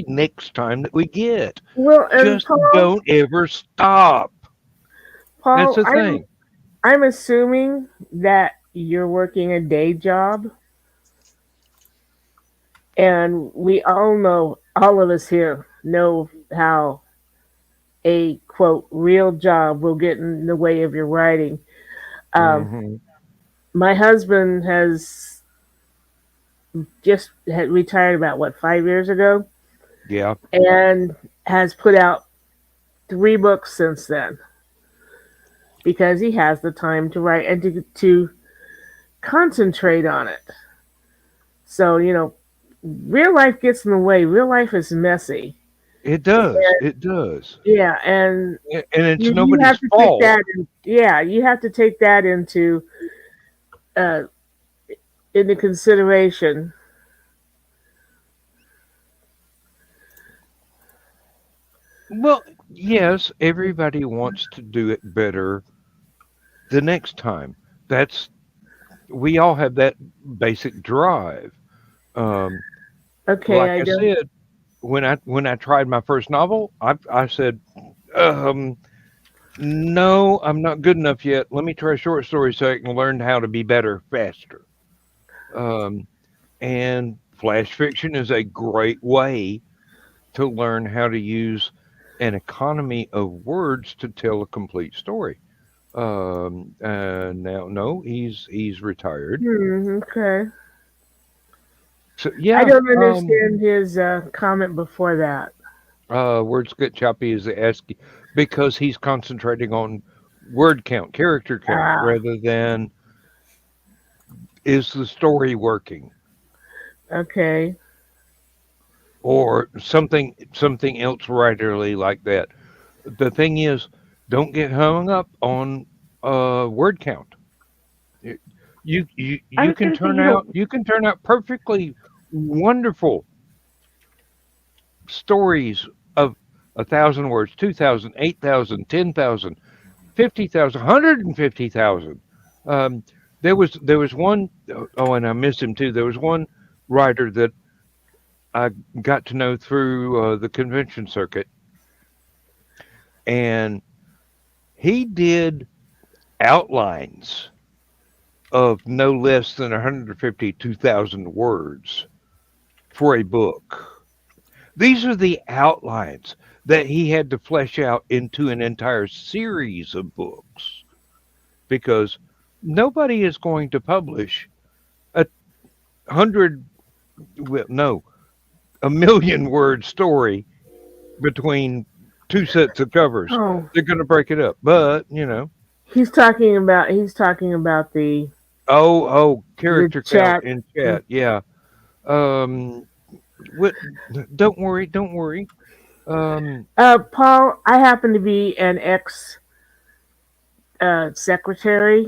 next time that we get. Well, and Just don't ever stop. That's Paul, the thing. I'm assuming that you're working a day job, and we all know, all of us here know how a quote real job will get in the way of your writing. Um, Hmm. my husband has just had retired about what 5 years ago, Yeah. and has put out 3 books since then because he has the time to write and to concentrate on it. So real life gets in the way. Real life is messy. It does. It does. Yeah, and And it's you nobody's have to take fault. that. Yeah, you have to take that uh, into consideration. Well, yes, everybody wants to do it better the next time. That's we all have that basic drive. Um, Okay, like I I don't. said, when I tried my first novel, I said, um, no, I'm not good enough yet. Let me try short stories so I can learn how to be better faster. Um, and flash fiction is a great way to learn how to use an economy of words to tell a complete story. Now, no, he's retired. Okay. So I yeah, don't understand his comment before that. words get choppy as they ask you because he's concentrating on word count, character count, Ah, rather than is the story working okay. or something else writerly like that. The thing is, don't get hung up on word count. Y- I you was can going to say, turn out perfectly wonderful stories of 1,000 words, 2,000, 8,000, 10,000, 50,000, 150,000. Um, there was one oh, and I missed him too. There was one writer that I got to know through the convention circuit, and he did outlines of no less than 152,000 words for a book. These are the outlines that he had to flesh out into an entire series of books because nobody is going to publish a hundred, well, no, a million word story between two sets of covers. Oh, They're going to break it up. But, you know, he's talking about oh, the character count chat. in chat. Yeah. Um, what, don't worry. Don't worry. Um, Paul, I happen to be an ex secretary,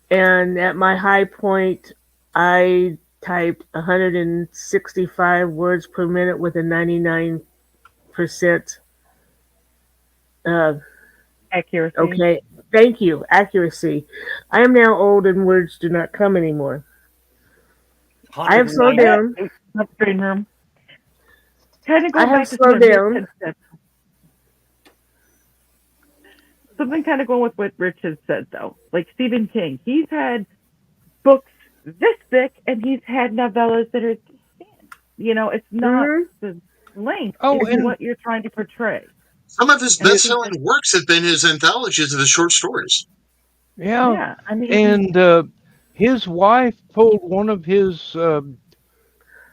and at my high point, I typed 165 words per minute with a 99% uh, Accuracy. okay. Thank you, accuracy. I am now old and words do not come anymore. I have slowed down. Not the green room. Kind of I going have back to slowed something Rich down. had said. Something kind of going with what Rich had said, though. Like Stephen King, he's had books this thick, and he's had novellas that are thin. You know, it's not Hmm. the length; oh, it's and what you're trying to portray. Some of his And I think best-selling works have been his anthologies of his short stories. yeah, yeah, I mean, and his wife pulled one of his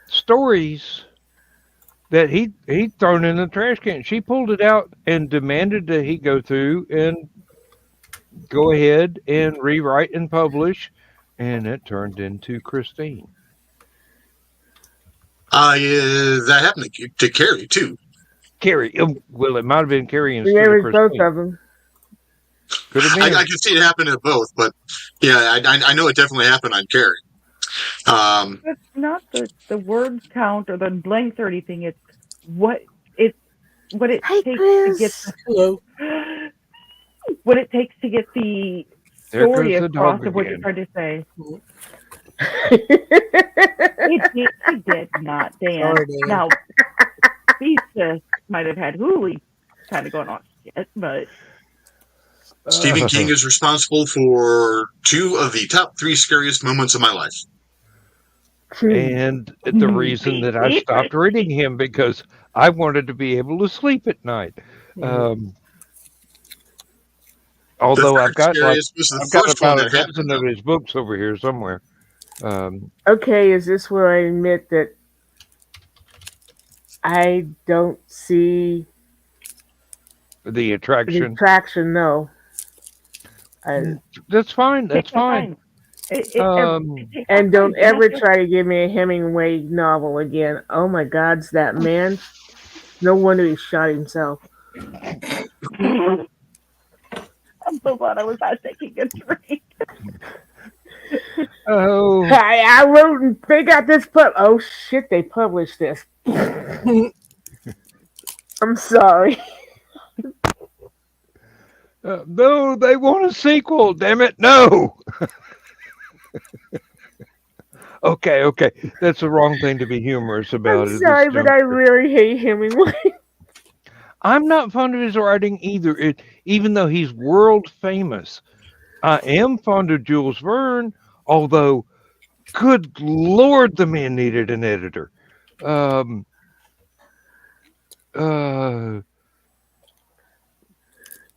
stories that he'd thrown in the trash can. She pulled it out and demanded that he go through and go ahead and rewrite and publish, and it turned into Christine. That happened to Carrie too. Carrie, well, it might have been Carrie Yeah, instead it of was both Christine. of them. Could have I been. can see it happen to both, but yeah, I know it definitely happened on Carrie. it's not the word count or the length or anything. It's what it Hey, takes to get Chris. Hello. what it takes to get the There story goes the across dog of what you're again. trying to say. He He did not, Dan. Sorry, Dan. Now, Pizza might have had Hooli kind of going on shit, but Stephen King is responsible for 2 of the top 3 scariest moments of my life. And the reason that I stopped reading him because I wanted to be able to sleep at night. Although The I've third got scariest was the I've got first one about a that happened. dozen of his books over here somewhere. Okay, is this where I admit that I don't see The the attraction. attraction? No. I, That's fine. That's take your fine. time. Take your and don't time. ever try to give me a Hemingway novel again. Oh my God's that man. No wonder he shot himself. I'm so glad I was not taking a drink. Oh, I wrote and they got this oh shit, they published this. I'm sorry. no, they want a sequel. Damn it, no. Okay, that's the wrong thing to be humorous about. I'm sorry, but I really hate Hemingway. I'm not fond of his writing either. Even though he's world famous, I am fond of Jules Verne. Although, good Lord, the man needed an editor.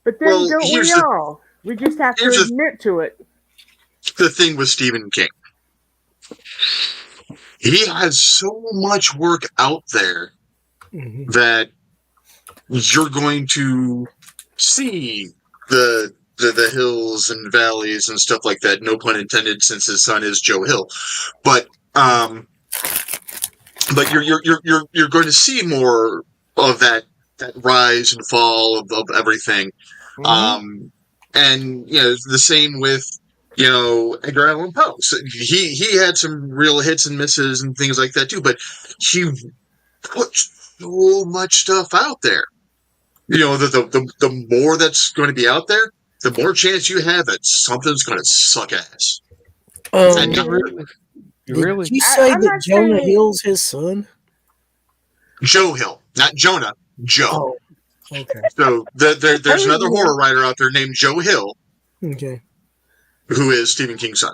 But then don't we all? We just have to admit to it. The thing with Stephen King. He has so much work out there that you're going to see the hills and valleys and stuff like that. No pun intended, since his son is Joe Hill. But you're going to see more of that rise and fall of everything. And the same with Edgar Allan Poe. So he had some real hits and misses and things like that too, but he put so much stuff out there. The more that's going to be out there, the more chance you have that something's going to suck ass. Did really? you say I'm that not Jonah saying- Hill's his son? Joe Hill, not Jonah. Joe. Oh, Okay. So there's another yeah. horror writer out there named Joe Hill, Okay. who is Stephen King's son.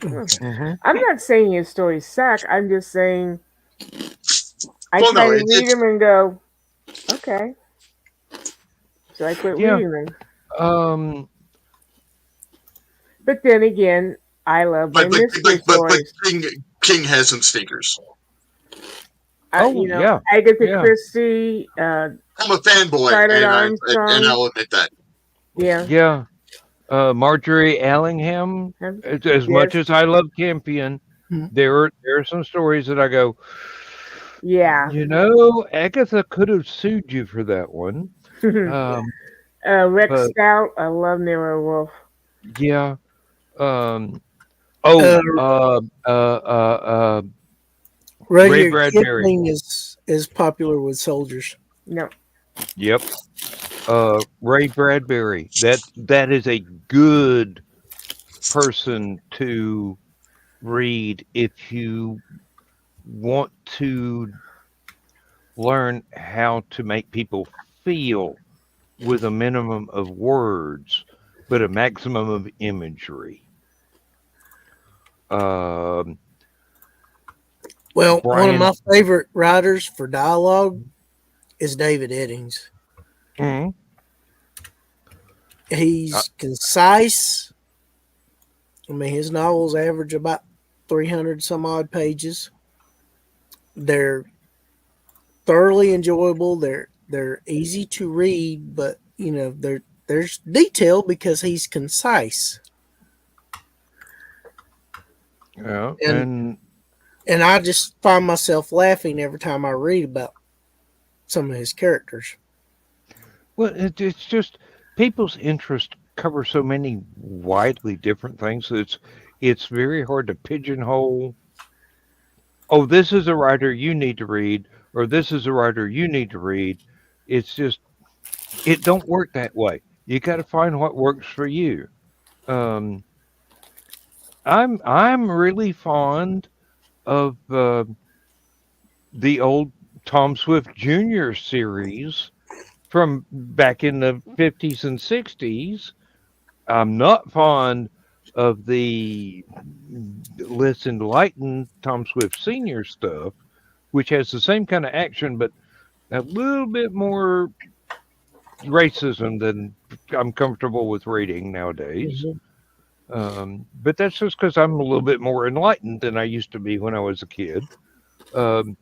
Okay. Mhm. I'm not saying his stories suck. I'm just saying I Well, try no, to read them and go, okay. So I quit Yeah. reading them. Um, But then again, I love my mystery but stories. King has some stinkers. oh, yeah. Agatha Yeah. Christie, I'm a fanboy, Charlotte and Armstrong. I'll admit that. Yeah. Yeah. Marjorie Allingham, as much Yes. as I love Campion, Hmm. there are some stories that I go, Yeah. Agatha could have sued you for that one. Um, Rex but Stout. I love Nero Wolf. yeah. Um, Uh, oh, Ray Rudyard Bradbury. Kipling is popular with soldiers. No. Yep. Ray Bradbury. That is a good person to read if you want to learn how to make people feel with a minimum of words, but a maximum of imagery. Um, Well, one of Brian. my favorite writers for dialogue is David Eddings. Mhm. He's concise. I mean, his novels average about 300 some odd pages. They're thoroughly enjoyable. They're easy to read, but there's detail because he's concise. Yeah, And I just find myself laughing every time I read about some of his characters. well, it's just people's interest cover so many widely different things that it's very hard to pigeonhole. Oh, this is a writer you need to read, or this is a writer you need to read. It's just it don't work that way. You got to find what works for you. Um, I'm really fond of the old Tom Swift Jr. series from back in the 50s and 60s. I'm not fond of the Let's Enlighten Tom Swift Sr. stuff, which has the same kind of action, but a little bit more racism than I'm comfortable with reading nowadays. But that's just because I'm a little bit more enlightened than I used to be when I was a kid. Um,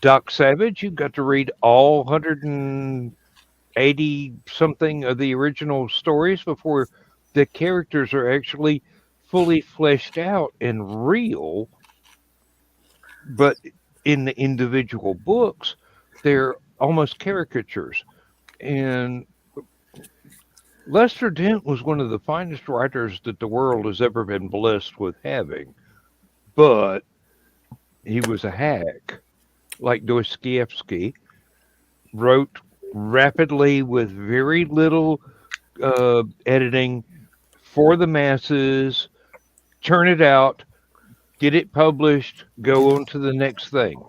Doc Savage, you got to read all 180 something of the original stories before the characters are actually fully fleshed out and real. But in the individual books, they're almost caricatures. And Lester Dent was one of the finest writers that the world has ever been blessed with having, but he was a hack, like Dostoevsky, wrote rapidly with very little editing for the masses, churn it out, get it published, go on to the next thing.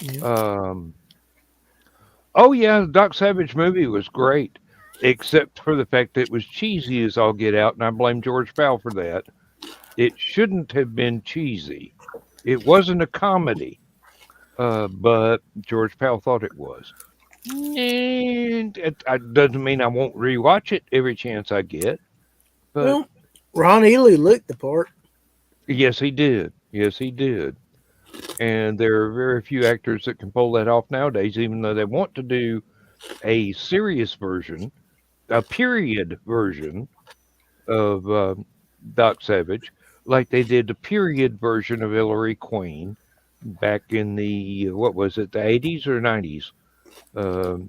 Yeah. Oh yeah, the Doc Savage movie was great, except for the fact that it was cheesy as all get out, and I blame George Pal for that. It shouldn't have been cheesy. It wasn't a comedy, but George Pal thought it was. And it doesn't mean I won't rewatch it every chance I get, but Well, Ron Ely looked the part. yes, he did. Yes, he did. And there are very few actors that can pull that off nowadays, even though they want to do a serious version, a period version of Doc Savage, like they did the period version of Hillary Queen back in the, what was it, the 80s or 90s? Um,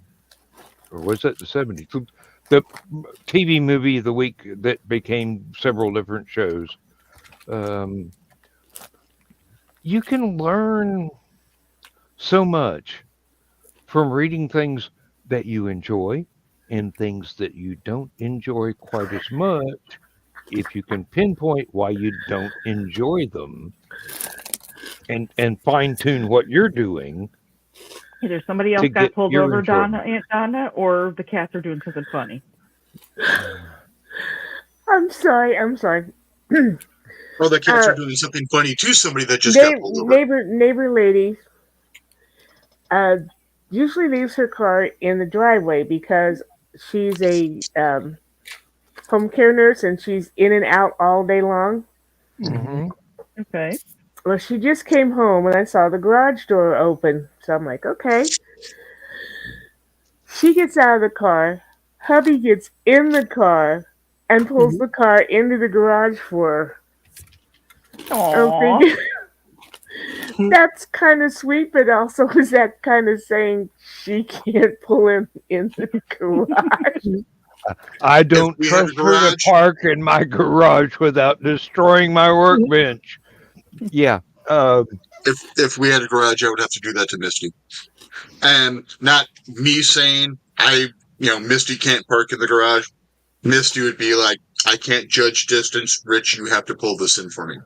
or was it the 70s? The TV movie of the week that became several different shows. Um, you can learn so much from reading things that you enjoy and things that you don't enjoy quite as much. If you can pinpoint why you don't enjoy them and fine tune what you're doing, Either somebody else to got get pulled your over, insurance. Aunt Donna, or the cats are doing something funny. I'm sorry. Or the cats Uh, are doing something funny to somebody that just got pulled over. neighbor lady usually leaves her car in the driveway because she's a home care nurse and she's in and out all day long. Mm-hmm. Okay. Well, she just came home and I saw the garage door open. So I'm like, okay. She gets out of the car. Hubby gets in the car and pulls the car into the garage for her. I'm Aww. thinking, that's kind of sweet, but also is that kind of saying she can't pull him in the garage? I don't we had a trust her to garage- park in my garage without destroying my workbench. Yeah. If we had a garage, I would have to do that to Misty. And not me saying Misty can't park in the garage. Misty would be like, I can't judge distance. Rich, you have to pull this in for me.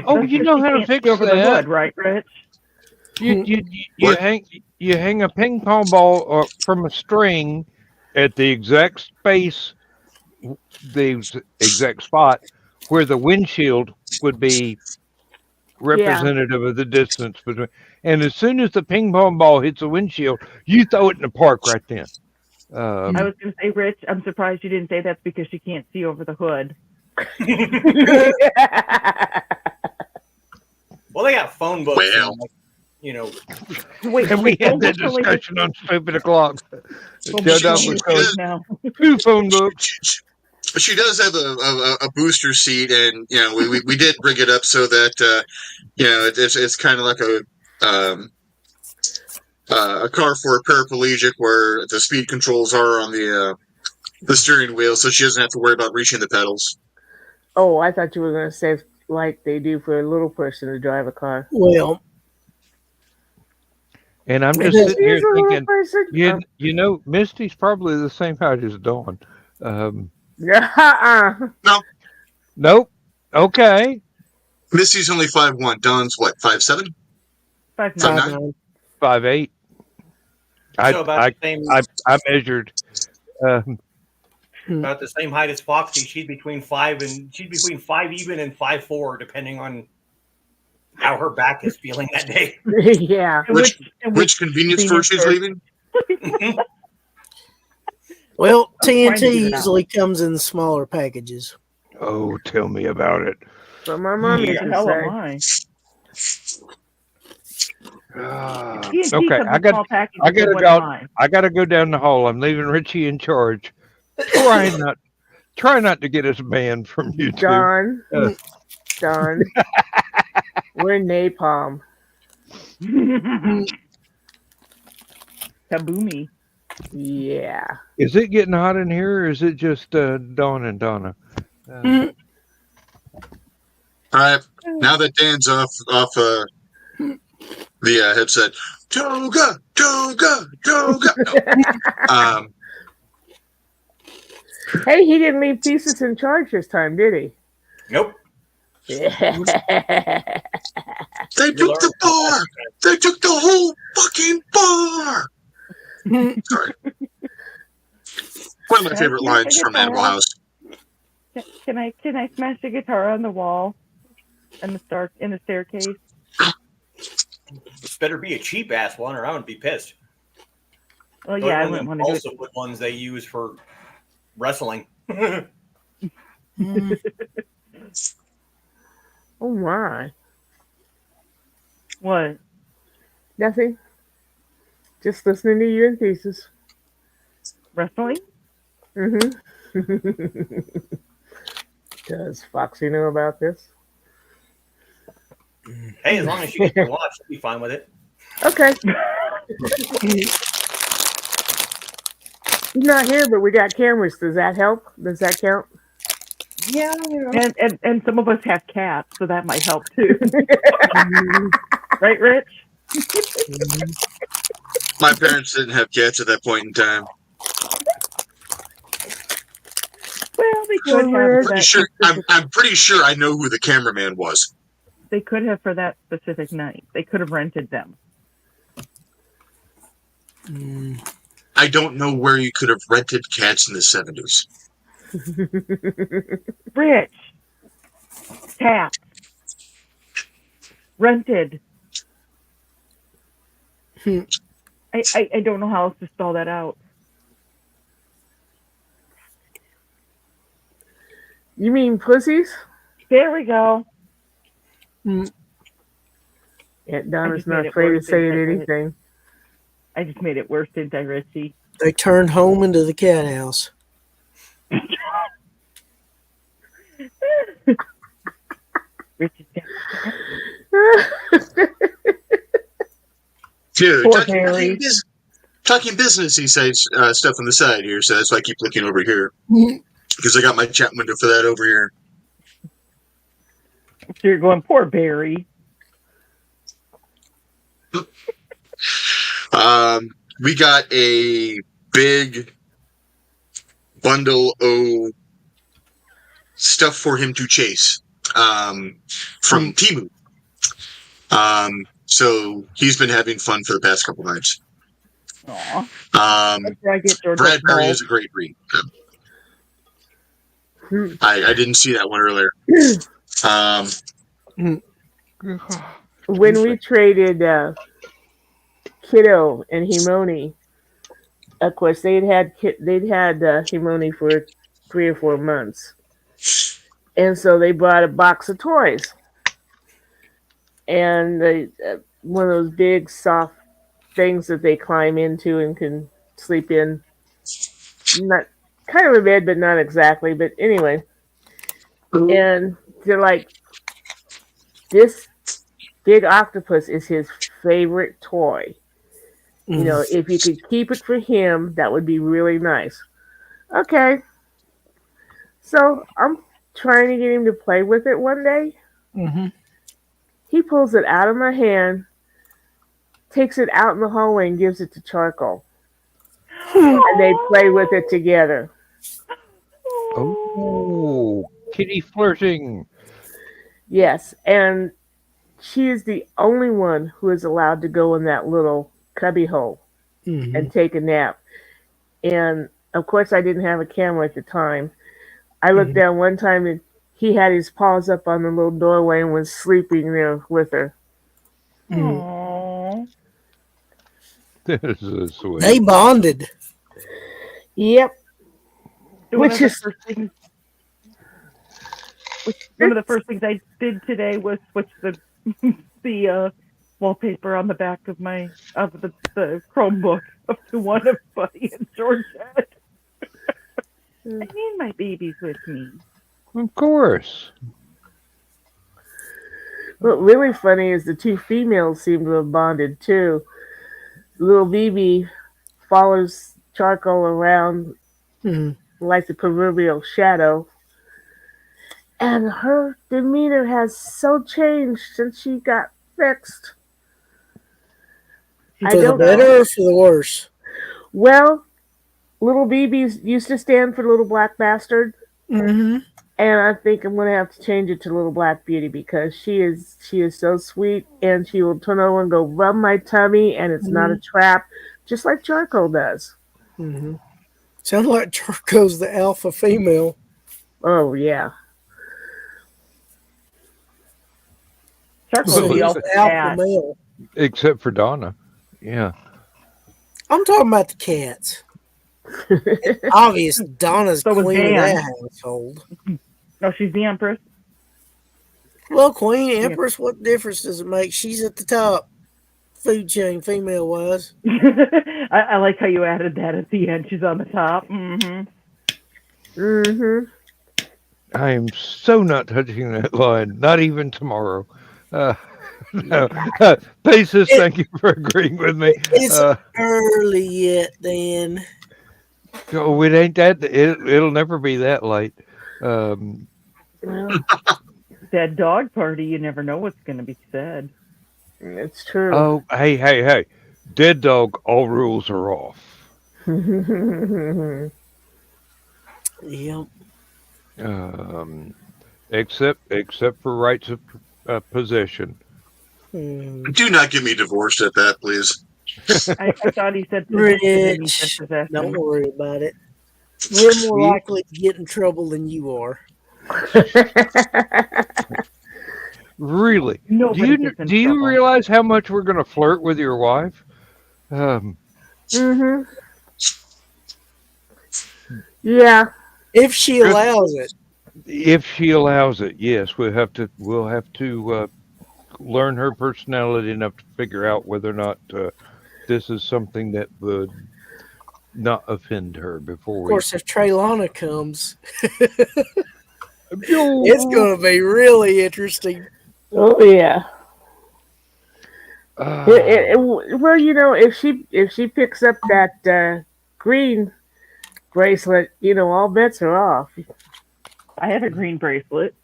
Oh, That's you 'cause know she how to can't fix see over the that. hood, right, Rich? You What? hang a ping pong ball from a string at the exact space, the exact spot where the windshield would be representative of the distance between. And as soon as the ping pong ball hits the windshield, you throw it in the park right then. I was going to say, Rich, I'm surprised you didn't say that's because she can't see over the hood. Well, they got phone books. Well. And, like, you know, Wait, And we had phone that books are like discussion on Stupid O'Clock. Well, Joe she Dog she was does- going, now. 2 phone books. She does have a booster seat, and we did bring it up so that it's kind of like a car for a paraplegic where the speed controls are on the steering wheel, so she doesn't have to worry about reaching the pedals. Oh, I thought you were going to say like they do for a little person to drive a car. Well, And I'm just She's sitting here She's a little thinking, person. Misty's probably the same height as Dawn. Nope. Okay. Misty's only 5'1". Dawn's what, 5'7"? 5'9". 5'9"? 5'8". so about the same I measured. about the same height as Foxy. She's between 5 even and 5'4", depending on how her back is feeling that day. Yeah. Which convenience store she's leaving? well, trying to get TNT it out. usually comes in smaller packages. Oh, tell me about it. But my mom Who used the to hell say. am I? TNT Okay, comes I in got. small packages, I gotta what go. am I? I gotta go down the hall. I'm leaving Richie in charge. Try not to get us banned from YouTube. Don, we're napalm. Kaboomy. Yeah. Is it getting hot in here, or is it just Dawn and Donna? All right. Now that Dan's off the headset, Toga. No. Hey, he didn't leave pieces in charge this time, did he? Nope. Yeah. They took the bar. They took the whole fucking bar. Sorry. One of my favorite lines from Animal House. Can I smash the guitar on the wall in the staircase? This better be a cheap ass one, or I would be pissed. Well, yeah, I wouldn't want to do Also, what ones they use for wrestling. Oh my. What? Nothing. Just listening to you in pieces. Wrestling? Does Foxy know about this? Hey, as long as she gets to watch, she'll be fine with it. Okay. He's not here, but we got cameras. Does that help? Does that count? Yeah. And some of us have cats, so that might help too. Right, Rich? My parents didn't have cats at that point in time. Well, they could have I'm pretty sure I know who the cameraman was. They could have for that specific night. They could have rented them. I don't know where you could have rented cats in the 70s. Rich. Tap. Rented. I don't know how else to spell that out. You mean pussies? There we go. Yeah, Donna's just made not it afraid of worse, didn't saying I? anything. I just made it worse, didn't I, Richie? They turned home into the cat house. Richie's got Dude, Poor Barry. talking businessy side stuff on the side here, so that's why I keep looking over here. Because I got my chat window for that over here. So you're going, poor Barry. We got a big bundle of stuff for him to chase from Temu. So he's been having fun for the past couple nights. Aw. That's where I get George Bradbury is a great read. I didn't see that one earlier. When we traded Kiddo and Himoni, of course they'd had Himoni for 3 or 4 months, and so they brought a box of toys, and one of those big soft things that they climb into and can sleep in. Not kind of a bed, but not exactly. But anyway, and they're like, this big octopus is his favorite toy. You know, if you could keep it for him, that would be really nice. Okay. So I'm trying to get him to play with it one day. He pulls it out of my hand, takes it out in the hallway, and gives it to Charcoal. And they play with it together. Oh, kitty flirting. Yes, and she is the only one who is allowed to go in that little cubby hole and take a nap. And of course, I didn't have a camera at the time. I looked down one time and he had his paws up on the little doorway and was sleeping there with her. Aww. This is sweet. They bonded. Yep. One of the first things I did today was switch the wallpaper on the back of the Chromebook up to one of Buddy and Georgette. I need my babies with me. Of course. What really funny is the 2 females seem to have bonded too. Little BB follows Charcoal around like the proverbial shadow. And her demeanor has so changed since she got fixed. For the better or for the worse? Well, little BB used to stand for Little Black Bastard. And I think I'm going to have to change it to Little Black Beauty because she is so sweet, and she will turn over and go rub my tummy, and it's not a trap, just like Charcoal does. Sounds like Charcoal's the alpha female. Oh, yeah. Charcoal's the alpha male. Except for Donna. Yeah. I'm talking about the cats. It's obvious Donna's queen of that household. No, she's the Empress. Well, Queen, Empress, what difference does it make? She's at the top food chain, female wise. I like how you added that at the end. She's on the top. I am so not touching that line. Not even tomorrow. No. Paces, thank you for agreeing with me. It's early yet, then. Oh, it ain't that. It'll never be that late. Dead dog party. You never know what's going to be said. It's true. Oh, hey. Dead dog, all rules are off. Yep. Except for rights of possession. Do not get me divorced at that, please. I thought he said possession and he said Rich, possession. don't worry about it. We're more Sweet. likely to get in trouble than you are. Really? Nobody gets in Do you trouble. realize how much we're going to flirt with your wife? Mhm. Yeah. If she Good. allows it. If she allows it, yes, we'll have to learn her personality enough to figure out whether or not this is something that would not offend her before Of we. course, if Traylana comes, it's Yo, going to be really interesting. Oh yeah. ah, Well, if she picks up that green bracelet, all bets are off. I have a green bracelet.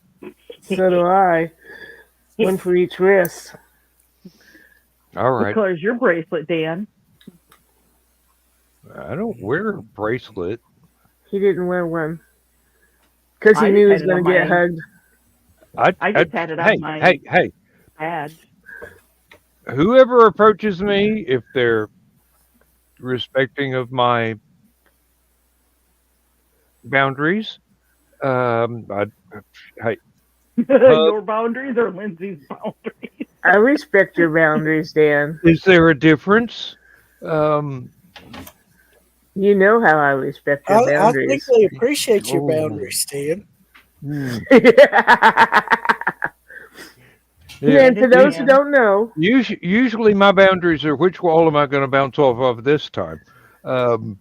So do I. One for each wrist. all What right. color is your bracelet, Dan? I don't wear a bracelet. He didn't wear one because he I knew he just was had it going on to get my. hugged. I just had it on Hey, my hey! badge. Whoever approaches me, if they're respecting of my boundaries, I hey, hug. Your boundaries or Lindsay's boundaries? I respect your boundaries, Dan. Is there a difference? Um, You know how I respect your I think boundaries. they appreciate your oh, boundaries, Stan. hmm, Yeah, yeah. and for those who Dan. don't know, Usually, my boundaries are which wall am I going to bounce off of this time? Um,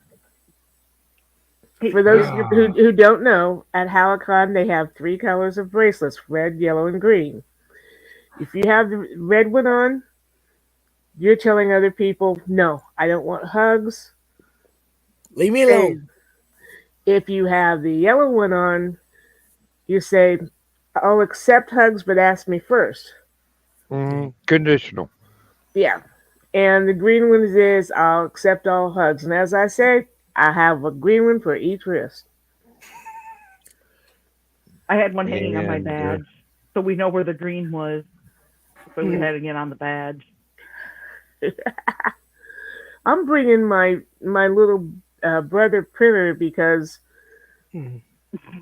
Hey, for those Dan. who don't know, at Hallowcon they have 3 colors of bracelets: red, yellow, and green. If you have the red one on, you're telling other people, "No, I don't want hugs." Leave me Say, alone. if you have the yellow one on, you say, "I'll accept hugs, but ask me first." conditional. Yeah. And the green one is, "I'll accept all hugs." And as I say, I have a green one for each wrist. I had one hanging on my And badge, so we know where the green was. So we Hmm. had it again on the badge. I'm bringing my little brother Printer because Hmm.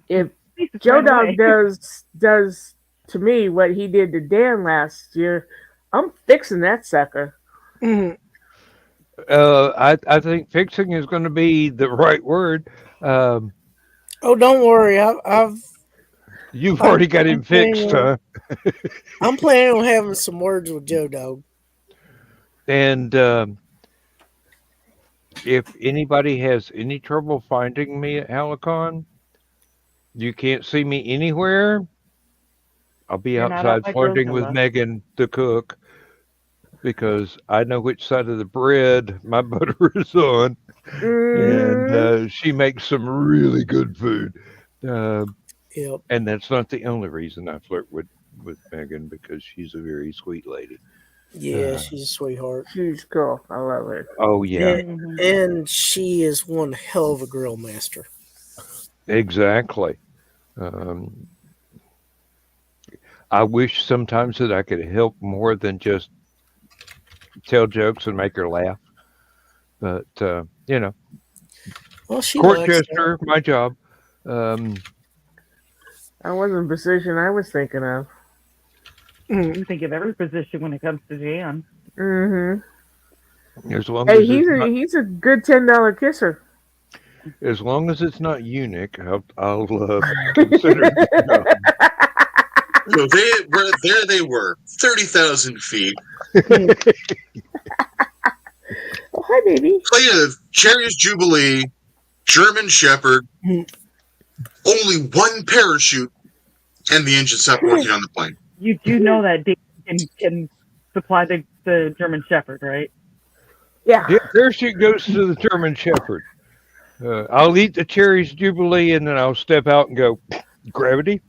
if He just Joe ran Dog away. does to me what he did to Dan last year, I'm fixing that sucker. Hmm. I think fixing is going to be the right word. Um, Oh, don't worry. you've I'm, already got I'm him planning fixed, on huh? I'm planning on having some words with Joe Dog. And if anybody has any trouble finding me at Hallicon, you can't see me anywhere. I'll be You're not on outside my flirting with Grozilla. Megan, the cook, because I know which side of the bread my butter is on, and Mm-hmm. she makes some really good food. Uh, Yep. and that's not the only reason I flirt with Megan, because she's a very sweet lady. Yeah, she's a sweetheart. She's cool. I love her. Oh yeah, And, and she is one hell of a grill master. exactly. Um, I wish sometimes that I could help more than just tell jokes and make her laugh. But Well, she court likes that. jester, my job. Um, That wasn't the position I was thinking of. Mm. You think of every position when it comes to Jan. Mm-hmm. as long Hey, as it's not, he's a good $10 kisser. as long as it's not eunuch, I'll consider it a job. So there they were, 30,000 feet. Oh, hi, baby. Play of Cherry's Jubilee, German Shepherd, Mm. only one parachute, and the engine stopped working on the plane. You do know that Dan can supply the German Shepherd, right? Yeah. Yeah, parachute goes to the German Shepherd. I'll eat the cherries jubilee, and then I'll step out and go, gravity,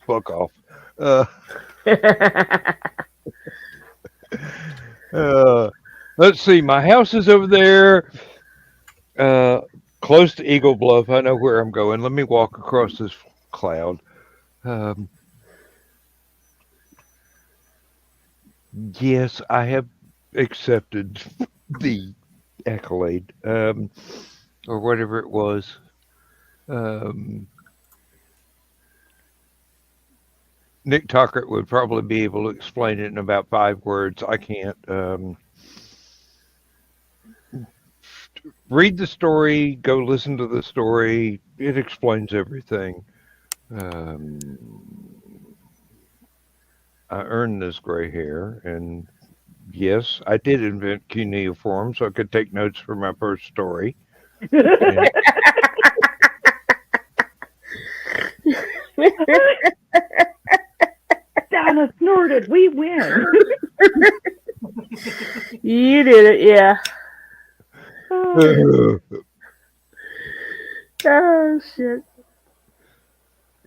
fuck off. Let's see. My house is over there, close to Eagle Bluff. I know where I'm going. Let me walk across this cloud. Yes, I have accepted the accolade, or whatever it was. Um, Nick Tuckert would probably be able to explain it in about 5 words. I can't. Read the story, go listen to the story. It explains everything. I earned this gray hair, and yes, I did invent cuneiform so I could take notes for my first story. And Donna snorted. We win. You did it, yeah. Oh shit!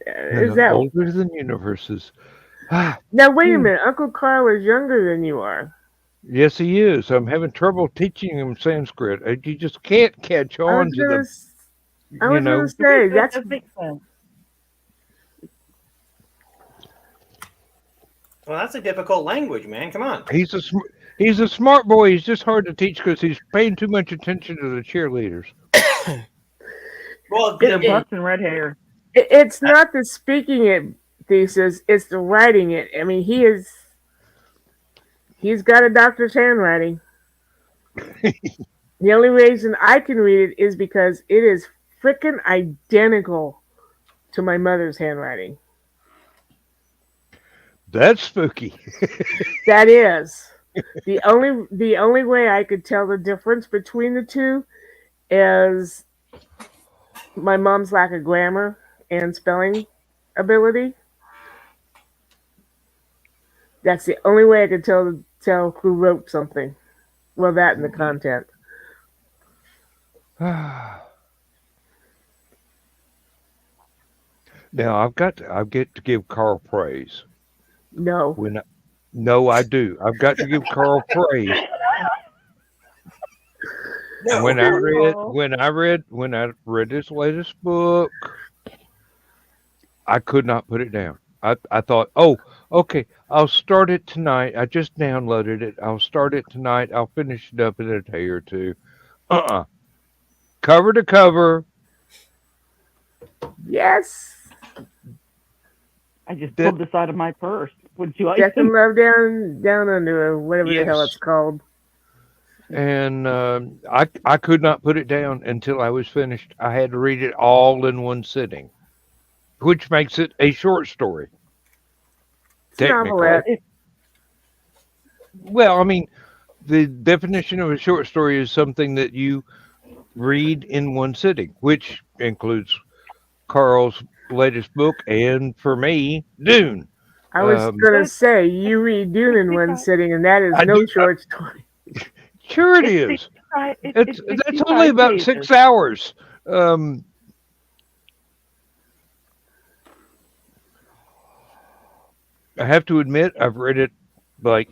Is that older than universes? now? Wait a minute. Uncle Carl is younger than you are. Yes, he is. I'm having trouble teaching him Sanskrit. You just can't catch I on was to gonna, the, s- I was gonna know. say That that's does make sense. Well, that's a difficult language, man. Come on. He's a smart boy. He's just hard to teach because he's paying too much attention to the cheerleaders. Well, The butts and red hair. it's not the speaking it thesis; it's the writing it. I mean, he's got a doctor's handwriting. The only reason I can read it is because it is frickin' identical to my mother's handwriting. That's spooky. That is the only way I could tell the difference between the two is my mom's lack of grammar and spelling ability. That's the only way I could tell who wrote something. Well, that and the content. Now I get to give Carl praise. No. No, I do. I've got to give Carl praise. No. When I read his latest book, I could not put it down. I thought, oh, okay, I'll start it tonight. I just downloaded it. I'll start it tonight. I'll finish it up in a day or two. Cover to cover. Yes. I just pulled this out of my purse. Would you like Jack and some? Love down under, or whatever the hell Yes. it's called. And I could not put it down until I was finished. I had to read it all in one sitting, which makes it a short story. It's a Technically. novelette. Well, I mean, the definition of a short story is something that you read in one sitting, which includes Carl's latest book and, for me, Dune. I was gonna say you read Dune in one sitting, and that is no short story. Sure, it is. That's only about 6 hours. I have to admit, I've read it like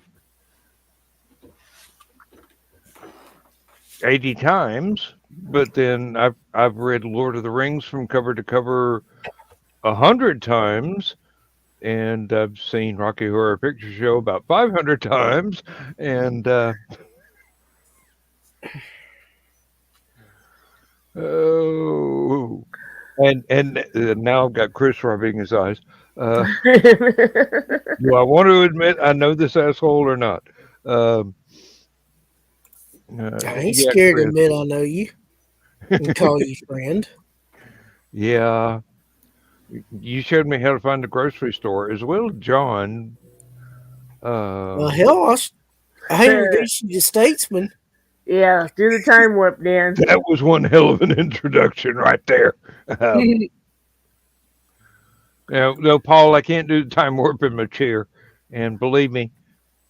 80 times, but then I've read Lord of the Rings from cover to cover 100 times, and I've seen Rocky Horror Picture Show about 500 times, and oh, and now I've got Chris rubbing his eyes. Do I want to admit I know this asshole or not? I ain't scared to admit I know you and call you friend. Yeah. You showed me how to find the grocery store as well, John. Well, hell, I introduced you to Statesman. Yeah, do the time warp, Dan. That was one hell of an introduction right there. No, Paul, I can't do the time warp in my chair. And believe me,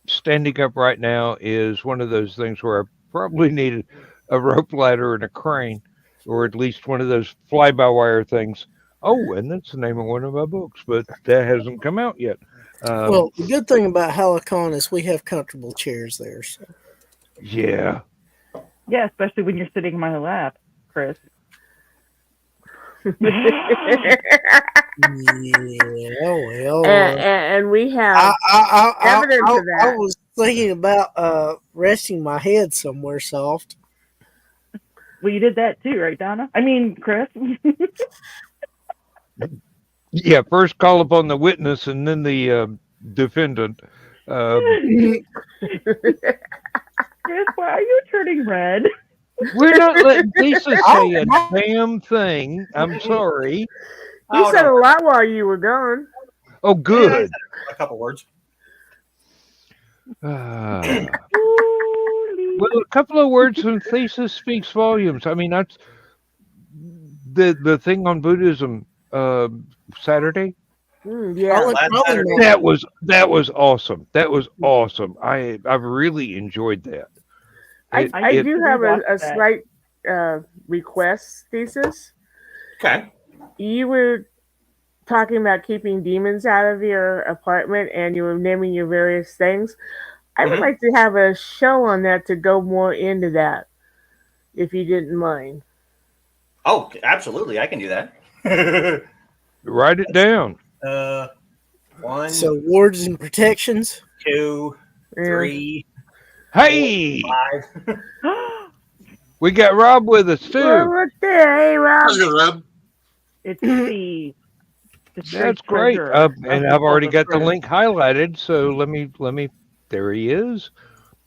standing up right now is one of those things where I probably need a rope ladder and a crane, or at least one of those fly-by-wire things. Oh, and that's the name of one of my books, but that hasn't come out yet. Well, the good thing about Hallowcon is we have comfortable chairs there. So. Yeah. Yeah, especially when you're sitting in my lap, Chris. Yeah, well, and we have evidence of that. thinking about resting my head somewhere soft. Well, you did that too, right, Donna? I mean, Chris. Yeah, first call upon the witness and then the defendant. Chris, why are you turning red? We're not letting Lisa Oh, say a damn thing. I'm sorry. You Oh, said no. a lot while you were gone. Oh, Yeah, I good. said a couple words. Well, a couple of words from thesis speaks volumes. I mean, that's the thing on Buddhism Saturday. Yeah. I'll Last probably Saturday. know. That was awesome. That was awesome. I've really enjoyed that. I do have a rewatched that. slight request, Thesis. Okay. You were talking about keeping demons out of your apartment and you were naming your various things. I would Mhm. like to have a show on that to go more into that, if you didn't mind. Oh, absolutely. I can do that. Write it down. One, So wards and protections. 2, Yeah. 3, Hey, 5. we got Rob with us Well, too. look there. Hey, Rob. How's it, Rob? It's the That's great. And I've already got the link highlighted. So let me. There he is.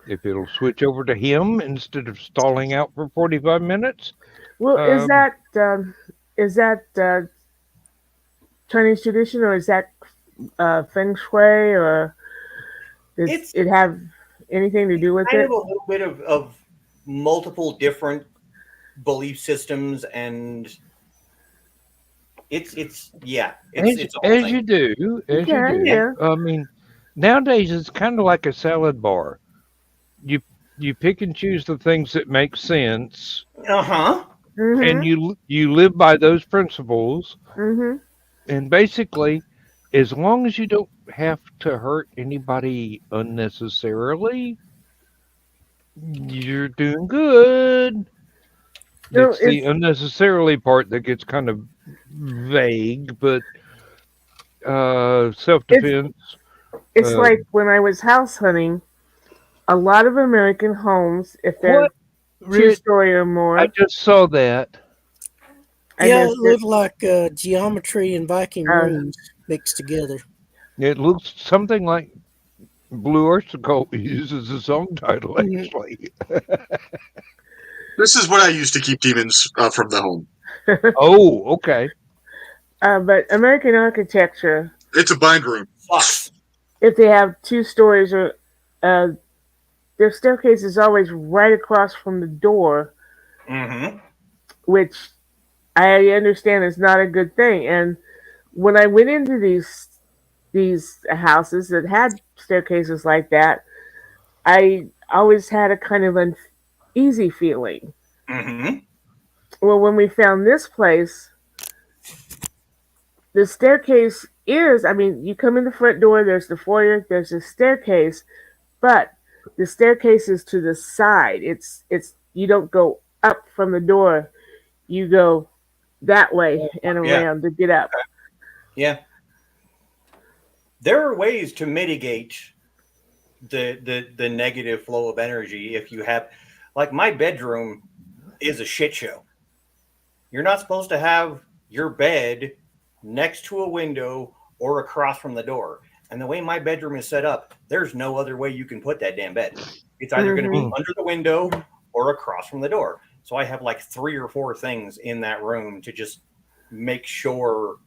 If it'll switch over to him instead of stalling out for 45 minutes. Well, is that Chinese tradition or is that feng shui or does It's it have anything to do with kind it? of a little bit of multiple different belief systems, and it's As a whole thing. you do, Okay, yeah. I mean, nowadays it's kind of like a salad bar. You you pick and choose the things that make sense, Uh-huh. and Mm-hmm. you live by those principles. Mm-hmm. And basically, as long as you don't have to hurt anybody unnecessarily, you're doing good. So It's the unnecessarily part that gets kind of vague, but self it's defense. it's Uh, like when I was house hunting, a lot of American homes, if they're what? Rich, 2-story or I more, just saw that. I Yeah, it missed it. looked like geometry and Viking runes mixed together. It looks something like Blue Oyster Cult uses a song title, Mhm. actually. This is what I use to keep demons from the home. Oh, okay. But American architecture, It's a bind room. Sucks. if they have 2 stories or uh, their staircase is always right across from the door, Mm-hmm. which I understand is not a good thing. And when I went into these houses that had staircases like that, I always had a kind of uneasy feeling. Mm-hmm. Well, when we found this place, the staircase is, I mean, you come in the front door, there's the foyer, there's a staircase, but the staircase is to the side. It's you don't go up from the door, you go that way and Yeah. around to get up. Yeah. There are ways to mitigate the negative flow of energy if you have, like, my bedroom is a shit show. You're not supposed to have your bed next to a window or across from the door. And the way my bedroom is set up, there's no other way you can put that damn bed. It's either going to be Mhm. under the window or across from the door. So I have like 3 or 4 things in that room to just make sure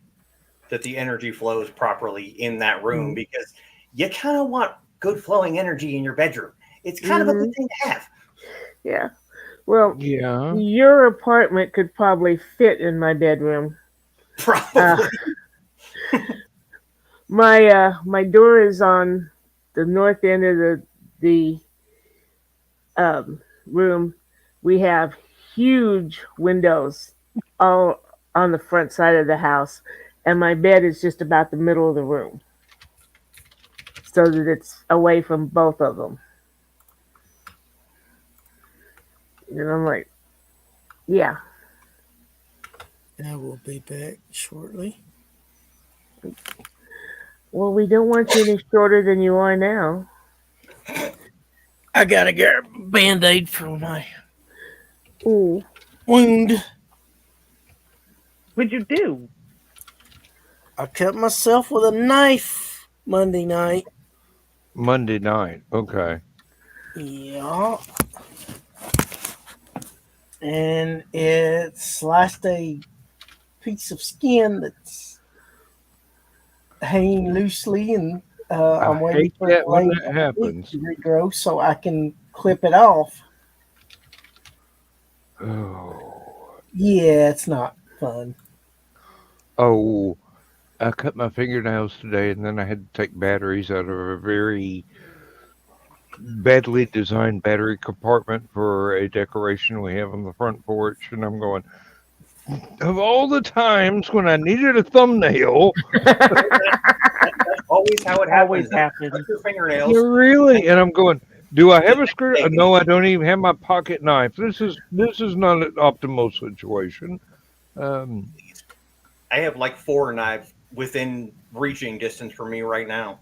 that the energy flows properly in that room, because you kind of want good flowing energy in your bedroom. It's kind of a good thing to have. Yeah. Well, Yeah. your apartment could probably fit in my bedroom. Probably. My door is on the north end of the room. We have huge windows all on the front side of the house, and my bed is just about the middle of the room, so that it's away from both of them. And I'm like, yeah. I will be back shortly. Well, we don't want you any shorter than you are now. I gotta get a Band-Aid for my Ooh. wound. What'd you do? I cut myself with a knife Monday night. Monday night. Okay. Yeah. And it sliced a piece of skin that's hanging loosely, and I I'm waiting hate for it that to when lay that happens. to regrow so I can clip it off. Oh. Yeah, it's not fun. Oh. I cut my fingernails today, and then I had to take batteries out of a very badly designed battery compartment for a decoration we have on the front porch. And I'm going, of all the times when I needed a thumbnail, That's always how it Always happens. happens. Cut your fingernails. really, and I'm going, do I have a screw? No, I don't even have my pocket knife. This is not an optimal situation. Um, I have like 4 knives within reaching distance from me right now.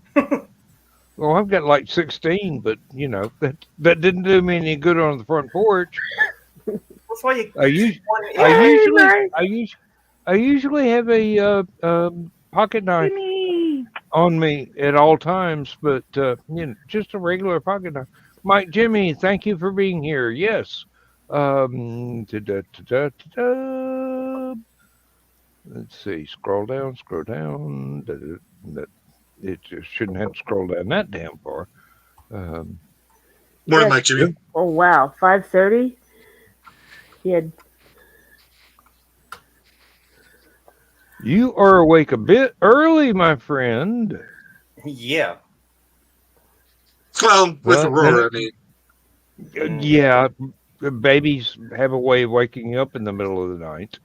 well, I've got like 16, but that didn't do me any good on the front porch. That's why you I use one I Hey, usually Mike. I usually have a pocket knife Jimmy. on me at all times, but just a regular pocket knife. Mike, Jimmy, thank you for being here. Yes. Da-da-da-da-da-da. Let's see. Scroll down. Scroll down. It just shouldn't have to scroll down that damn far. Um, Morning, Yes. Mike Jimmy. Oh wow, 5:30. He had you are awake a bit early, my friend. Yeah. Well, with Well, Aurora, I mean, yeah, babies have a way of waking you up in the middle of the night.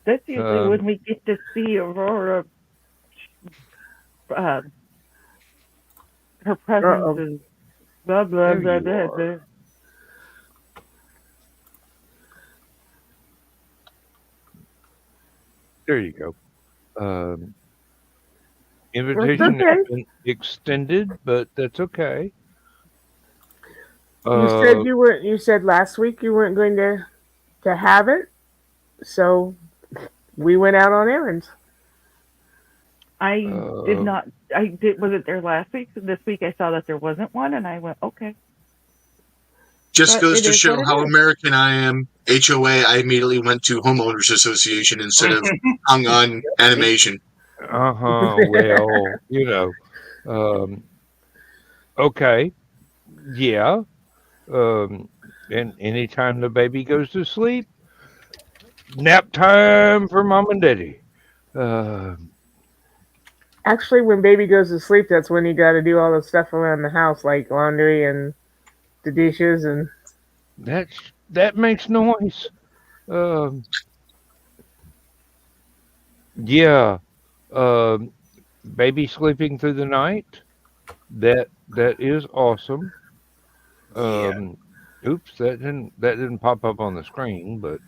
That's usually when we get to see Aurora. Uh, her presence Uh-oh. is blah blah There blah you blah are. blah. There you go. That's Invitation okay. has been extended, but that's okay. You said you weren't. You said last week you weren't going to have it, so we went out on errands. I did Uh, not. I did. Was it there last week? This week I saw that there wasn't one, and I went, okay. just But goes it to is show what it how is. American I am. HOA, I immediately went to Homeowners Association instead of hung on animation. well, um, okay, yeah. And anytime the baby goes to sleep, nap time for mom and daddy. Uh, Actually, when baby goes to sleep, that's when you got to do all the stuff around the house, like laundry and the dishes and. that makes noise. Um, yeah. Um, baby sleeping through the night. That is awesome. Yeah. Oops, that didn't pop up on the screen, but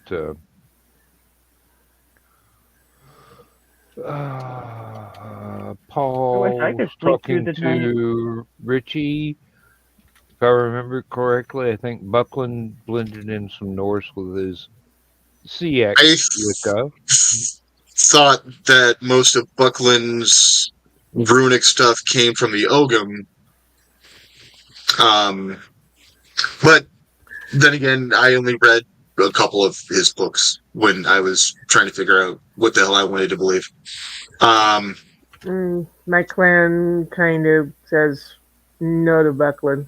I wish I Paul's could sleep through talking the night. to Richie. If I remember correctly, I think Buckland blended in some Norse with his I CX Wicca. thought that most of Buckland's runic stuff came from the Ogum. But then again, I only read a couple of his books when I was trying to figure out what the hell I wanted to believe. My clan kind of says no to Buckland.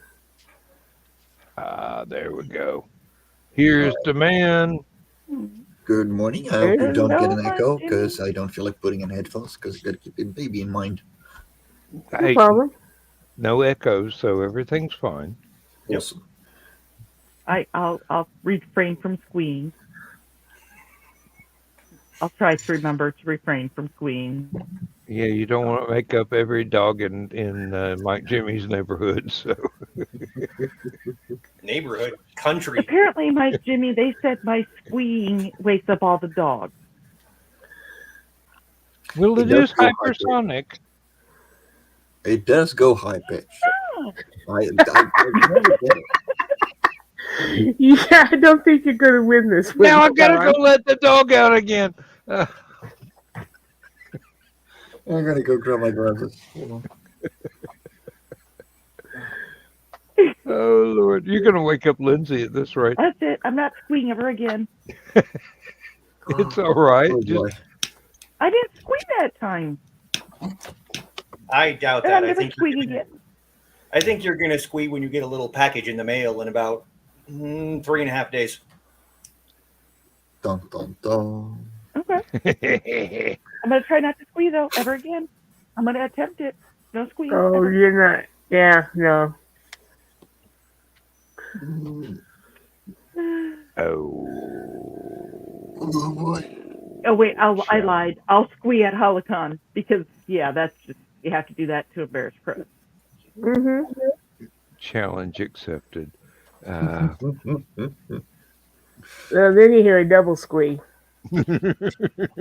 Ah, there we go. Here's the man. Good morning. I hope you don't get Hello, an my echo Jimmy. because I don't feel like putting in headphones because you got to keep the baby in mind. No Hey, problem. no echoes, so everything's fine. Awesome. I'll refrain from squeeing. I'll try to remember to refrain from squeeing. Yeah, you don't want to wake up every dog in Mike Jimmy's neighborhood. So Neighborhood, country. Apparently, Mike Jimmy, they said my squeeing wakes up all the dogs. well, It it does is go high pitch. hypersonic. It does go high pitch. never get it. Yeah, I don't think you're going to win this one. Now I gotta Don. go let the dog out again. I'm gonna go grab my glasses. Hold on. Oh Lord, you're gonna wake up Lindsay at this rate. That's it. I'm not squeeing ever again. It's all right. Oh, Just boy. I didn't squeak that time. I doubt And that. I'm never squeaking again. I think you're going to squeak when you get a little package in the mail in about 3.5 days. Dun, dun, dun. Okay. I'm going to try not to squeeze though ever again. I'm going to attempt it. No squeeze. Oh, ever. you're not. Yeah, no. oh. Oh, boy. Oh wait, I lied. I'll squee at Hallowcon because that's just you have to do that to embarrass Chris. Mm-hmm. Challenge accepted. Then you hear a double squee.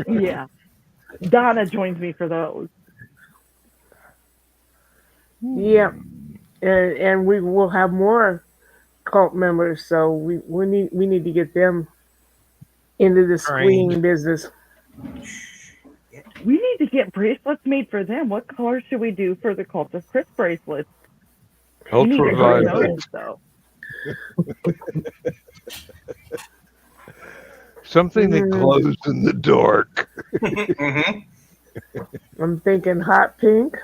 Yeah. Donna joins me for those. Yep. And we will have more cult members, so we need to get them into the squeeing business. We need to get bracelets made for them. What color should we do for the Cult of Chris bracelets? You need to Ultraviolet. know those, though. Something that glows in the dark. I'm thinking hot pink.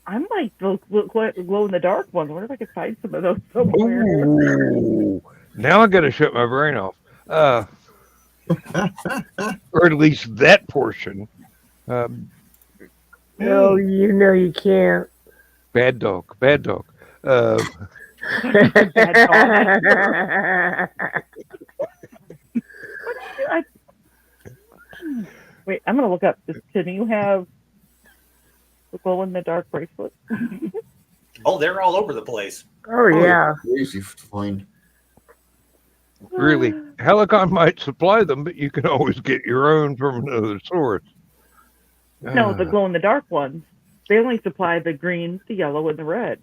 I might glow in the dark ones. I wonder if I could find some of those somewhere. Ooh. Now I got to shut my brain off. Or at least that portion. No, you know you can't. Bad dog. Bad dog. Wait, I'm gonna look up. Can you have the glow in the dark bracelet? Oh, they're all over the place. Oh yeah. Easy to find. Really, Hallowcon might supply them, but you can always get your own from another source. No, the glow in the dark ones. They only supply the green, the yellow, and the red.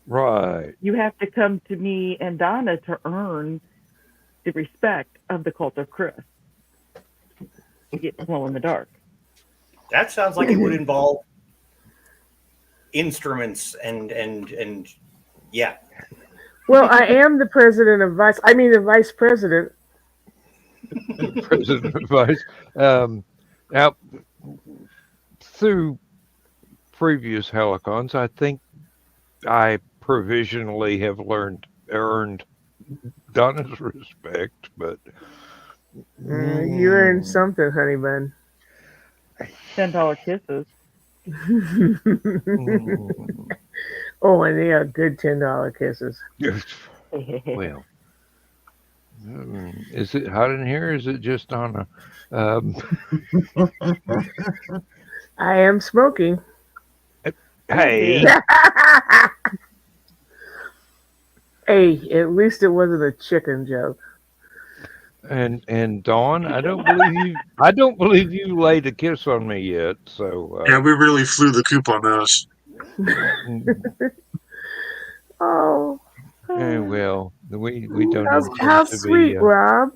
Right. You have to come to me and Donna to earn the respect of the Cult of Chris. To get glow in the dark. That sounds like it would involve instruments and yeah. Well, I am the the vice president. President of Vice. Now, through previous Hallowcons, I think I provisionally have earned Donna's respect, but You earned something, honey bun. $10 kisses. Oh, and they are good $10 kisses. Well, is it hot in here? Or is it just Donna? I am smoking. Hey, Hey, at least it wasn't a chicken joke. and Dawn, I don't believe you laid a kiss on me yet. So Yeah, we really flew the coop on those. Oh, well, we don't. how intend to sweet, be, Rob.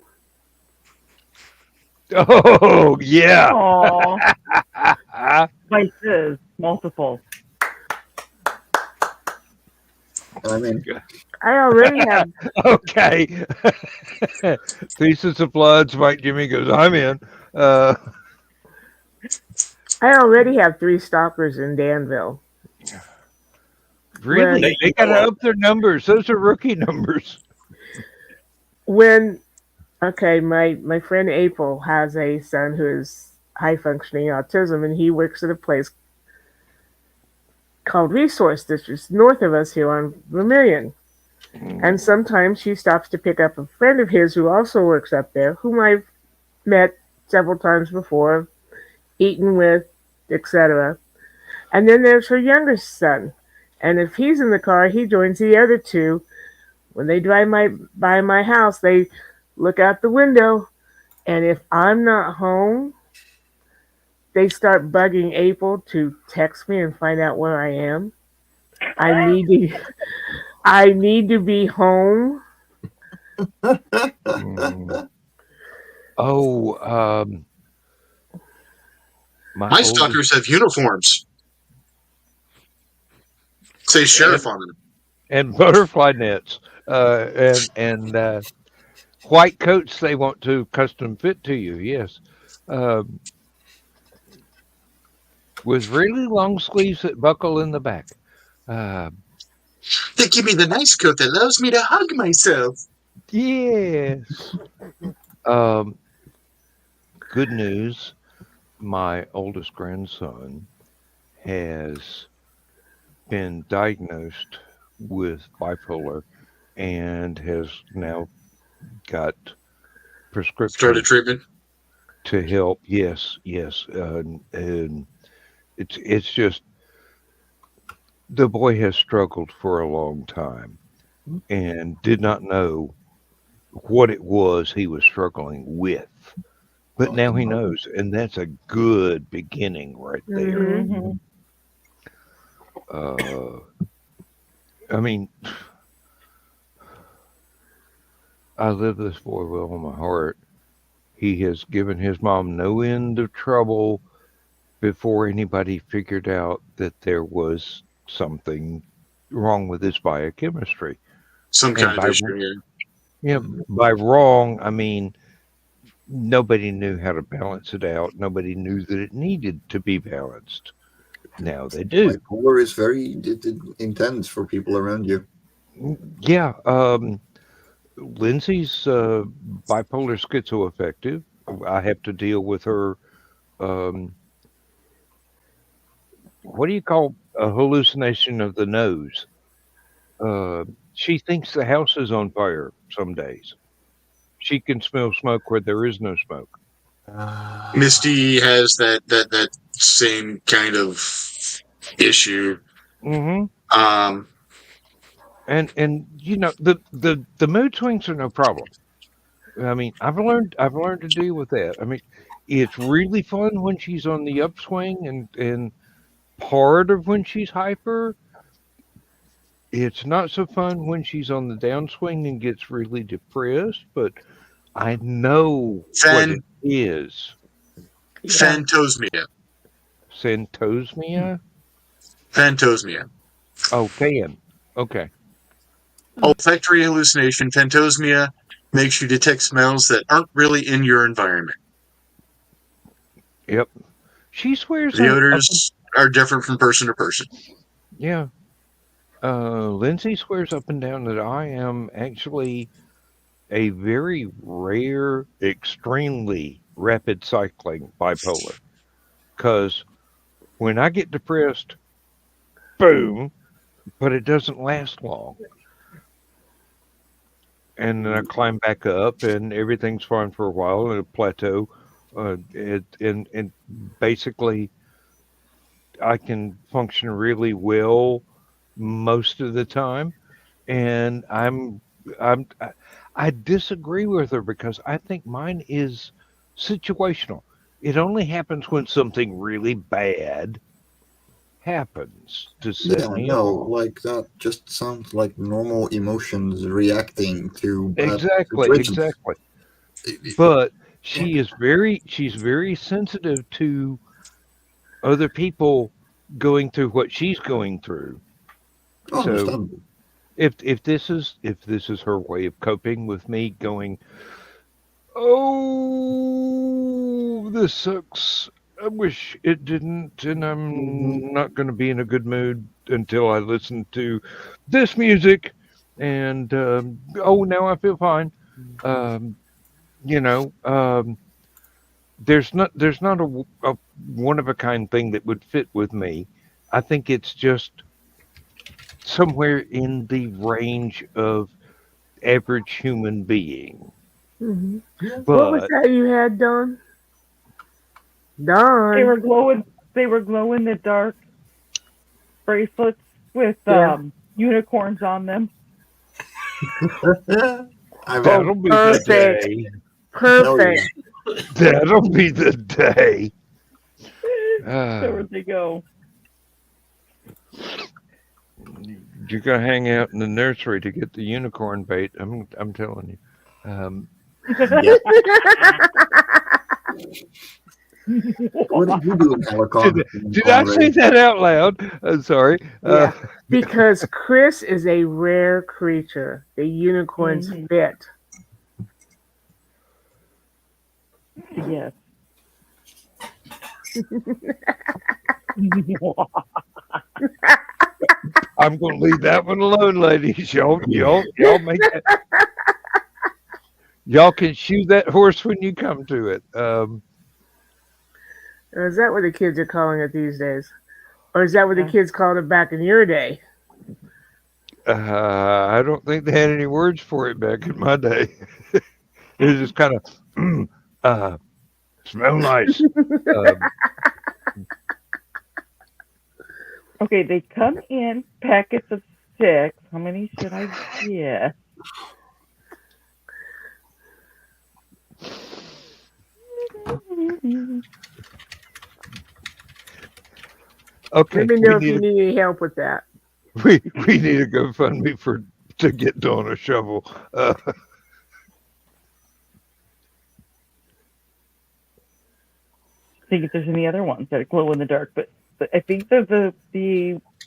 Oh yeah. Aw. Vices, multiple. I mean, I already have. Okay. Pieces of blood. Spike Jimmy goes, I'm in. I already have 3 stalkers in Danville. Really? When- They got to up their numbers. Those are rookie numbers. my friend April has a son who is high functioning autism, and he works at a place called Resource Districts north of us here on Vermilion. And sometimes she stops to pick up a friend of his who also works up there, whom I've met several times before, eaten with, etc. And then there's her youngest son. And if he's in the car, he joins the other 2. When they drive by my house, they look out the window, and if I'm not home, they start bugging April to text me and find out where I am. I need to. I need to be home. Mm. Oh, my My oldest stalkers have uniforms. Say sheriff and, on them. and butterfly nets, and white coats they want to custom fit to you. Yes, um, with really long sleeves that buckle in the back. Uh, They give me the nice coat that allows me to hug myself. yes. Um, Good news. My oldest grandson has been diagnosed with bipolar and has now got Started prescriptions treatment. to help. Yes, yes, and it's just the boy has struggled for a long time and did not know what it was he was struggling with. But Talking now he about knows, and that's a good beginning right there. Hmm. Mm-hmm. Uh, I mean, I live this boy well in my heart. He has given his mom no end of trouble before anybody figured out that there was something wrong with his biochemistry. Some And kind of issue. Yeah. yeah, by wrong, I mean nobody knew how to balance it out. Nobody knew that it needed to be balanced. Now they do. bipolar is very intense for people around you. Yeah, Lindsay's bipolar schizoaffective. I have to deal with her. Um, what do you call a hallucination of the nose? She thinks the house is on fire some days. She can smell smoke where there is no smoke. Misty has that same kind of issue. Hmm. Um, And you know the mood swings are no problem. I mean, I've learned to deal with that. I mean, it's really fun when she's on the upswing, and part of when she's hyper. It's not so fun when she's on the downswing and gets really depressed, but I know what fan it is. Yeah. phantosmia. Centosmia? Phantosmia. Oh, fan. Okay. Olfactory hallucination. Phantosmia makes you detect smells that aren't really in your environment. Yep. She swears The up. odors are different from person to person. Yeah. Lindsay swears up and down that I am actually a very rare, extremely rapid cycling bipolar. Because when I get depressed, boom, but it doesn't last long. And then I climb back up, and everything's fine for a while, and a plateau. And basically, I can function really well most of the time. And I disagree with her because I think mine is situational. It only happens when something really bad happens to set Yeah, me no, off. like that just sounds like normal emotions reacting to bad Exactly, situations. exactly. But she's very sensitive to other people going through what she's going through. Oh, So understandable. if this is her way of coping with me going, oh, this sucks. I wish it didn't, and Hmm. I'm not going to be in a good mood until I listen to this music. And oh, now I feel fine. Um, you know, there's not a one of a kind thing that would fit with me. I think it's just somewhere in the range of average human being. Hmm. What was But that you had, Don? They Don. were glowing. They were glow in the dark bracelets with Yeah. unicorns on them. I will. that'll be the Perfect. day. Hell Perfect. yeah. That'll be the day. There Uh, they go. You're gonna hang out in the nursery to get the unicorn bait. I'm telling you. Yeah. What did you do in Hallowcon? Did I say that out loud? I'm sorry. Yeah. Because Chris is a rare creature. The unicorns Mhm. fit. Yes. I'm gonna leave that one alone, ladies. Y'all make that. Y'all can shoot that horse when you come to it. Or is that what the kids are calling it these days? Or is that what the kids called it back in your day? I don't think they had any words for it back in my day. It was just kind of smell nice. Okay, they come in packets of 6. How many should I get? Okay, Let me know if you need any help with that. we need a GoFundMe to get Dawn a shovel. See if there's any other ones that glow in the dark, but I think the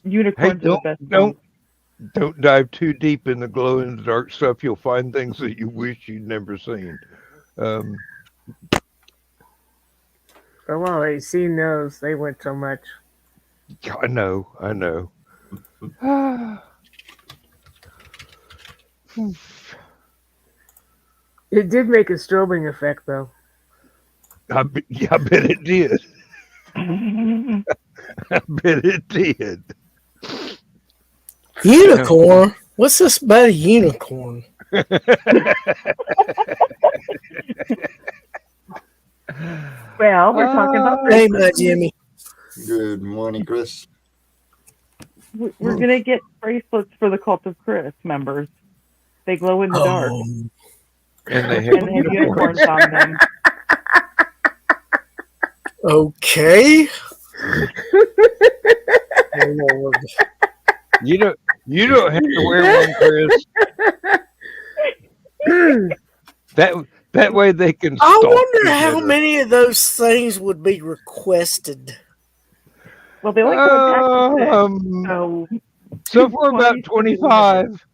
unicorns are the best. Don't dive too deep in the glow in the dark stuff. You'll find things that you wish you'd never seen. I've already seen those. They went so much. I know. It did make a strobing effect, though. I bet it did. I bet it did. Unicorn? What's this about a unicorn? Well, we're talking about. Hey, my Jimmy. Good morning, Chris. We're gonna get bracelets for the Cult of Chris members. They glow in the dark, And they and they have unicorns on them. Okay. Lord. You don't have to wear one, Chris. That way they can. I stalk wonder you how better. many of those things would be requested. Well, they only go in packs of 6, So far about 25.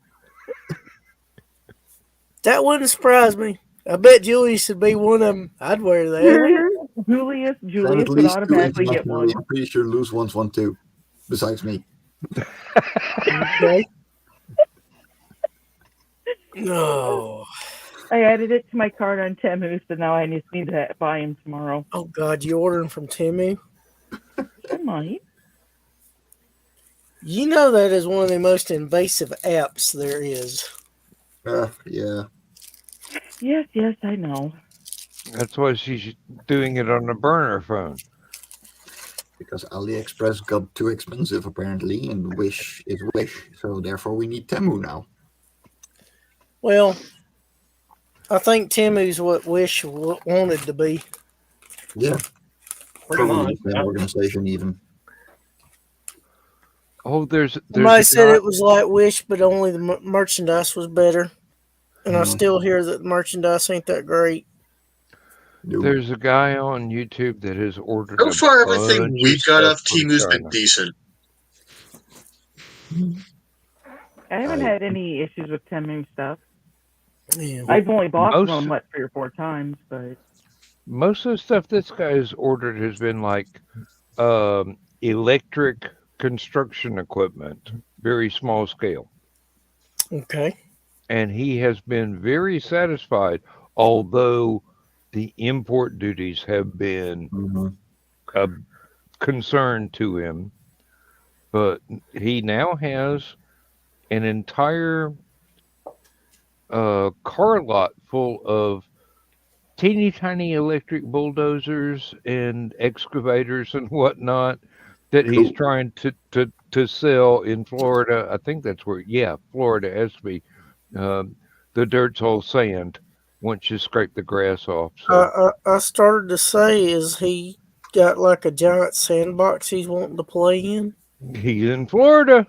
That wouldn't surprise me. I bet Julius would be one of them. I'd wear that. Julius Then at would least two automatically get one. internationally. I'm pretty sure loose ones want too. Besides me. Okay. No. I added it to my card on Temu, so now I just need to buy him tomorrow. Oh God, you ordering from Timmy? I might. You know that is one of the most invasive apps there is. Yeah. Yes, I know. That's why she's doing it on a burner phone. Because AliExpress got too expensive apparently, and Wish is Wish, so therefore we need Temu now. Well, I think Timmy's what Wish wanted to be. Yeah. Pretty Probably much. the same organization even. Oh, there's Somebody a said guy- it was like Wish, but only the merchandise was better. And I Mhm. still hear that the merchandise ain't that great. Nope. There's a guy on YouTube that has ordered. So far, a everything bunch we've of got stuff off from Temu's been China. decent. I haven't had any issues with Temu stuff. Yeah. I've only bought Most- one, 3 or 4 times, but Most of the stuff this guy has ordered has been like electric construction equipment, very small scale. Okay. And he has been very satisfied, although the import duties have been Mhm. a concern to him. But he now has an entire car lot full of teeny tiny electric bulldozers and excavators and whatnot that he's Cool. trying to sell in Florida. I think that's where, Florida has to be. The dirt's all sand once you scrape the grass off. So I started to say, is he got like a giant sandbox he's wanting to play in? he's in Florida.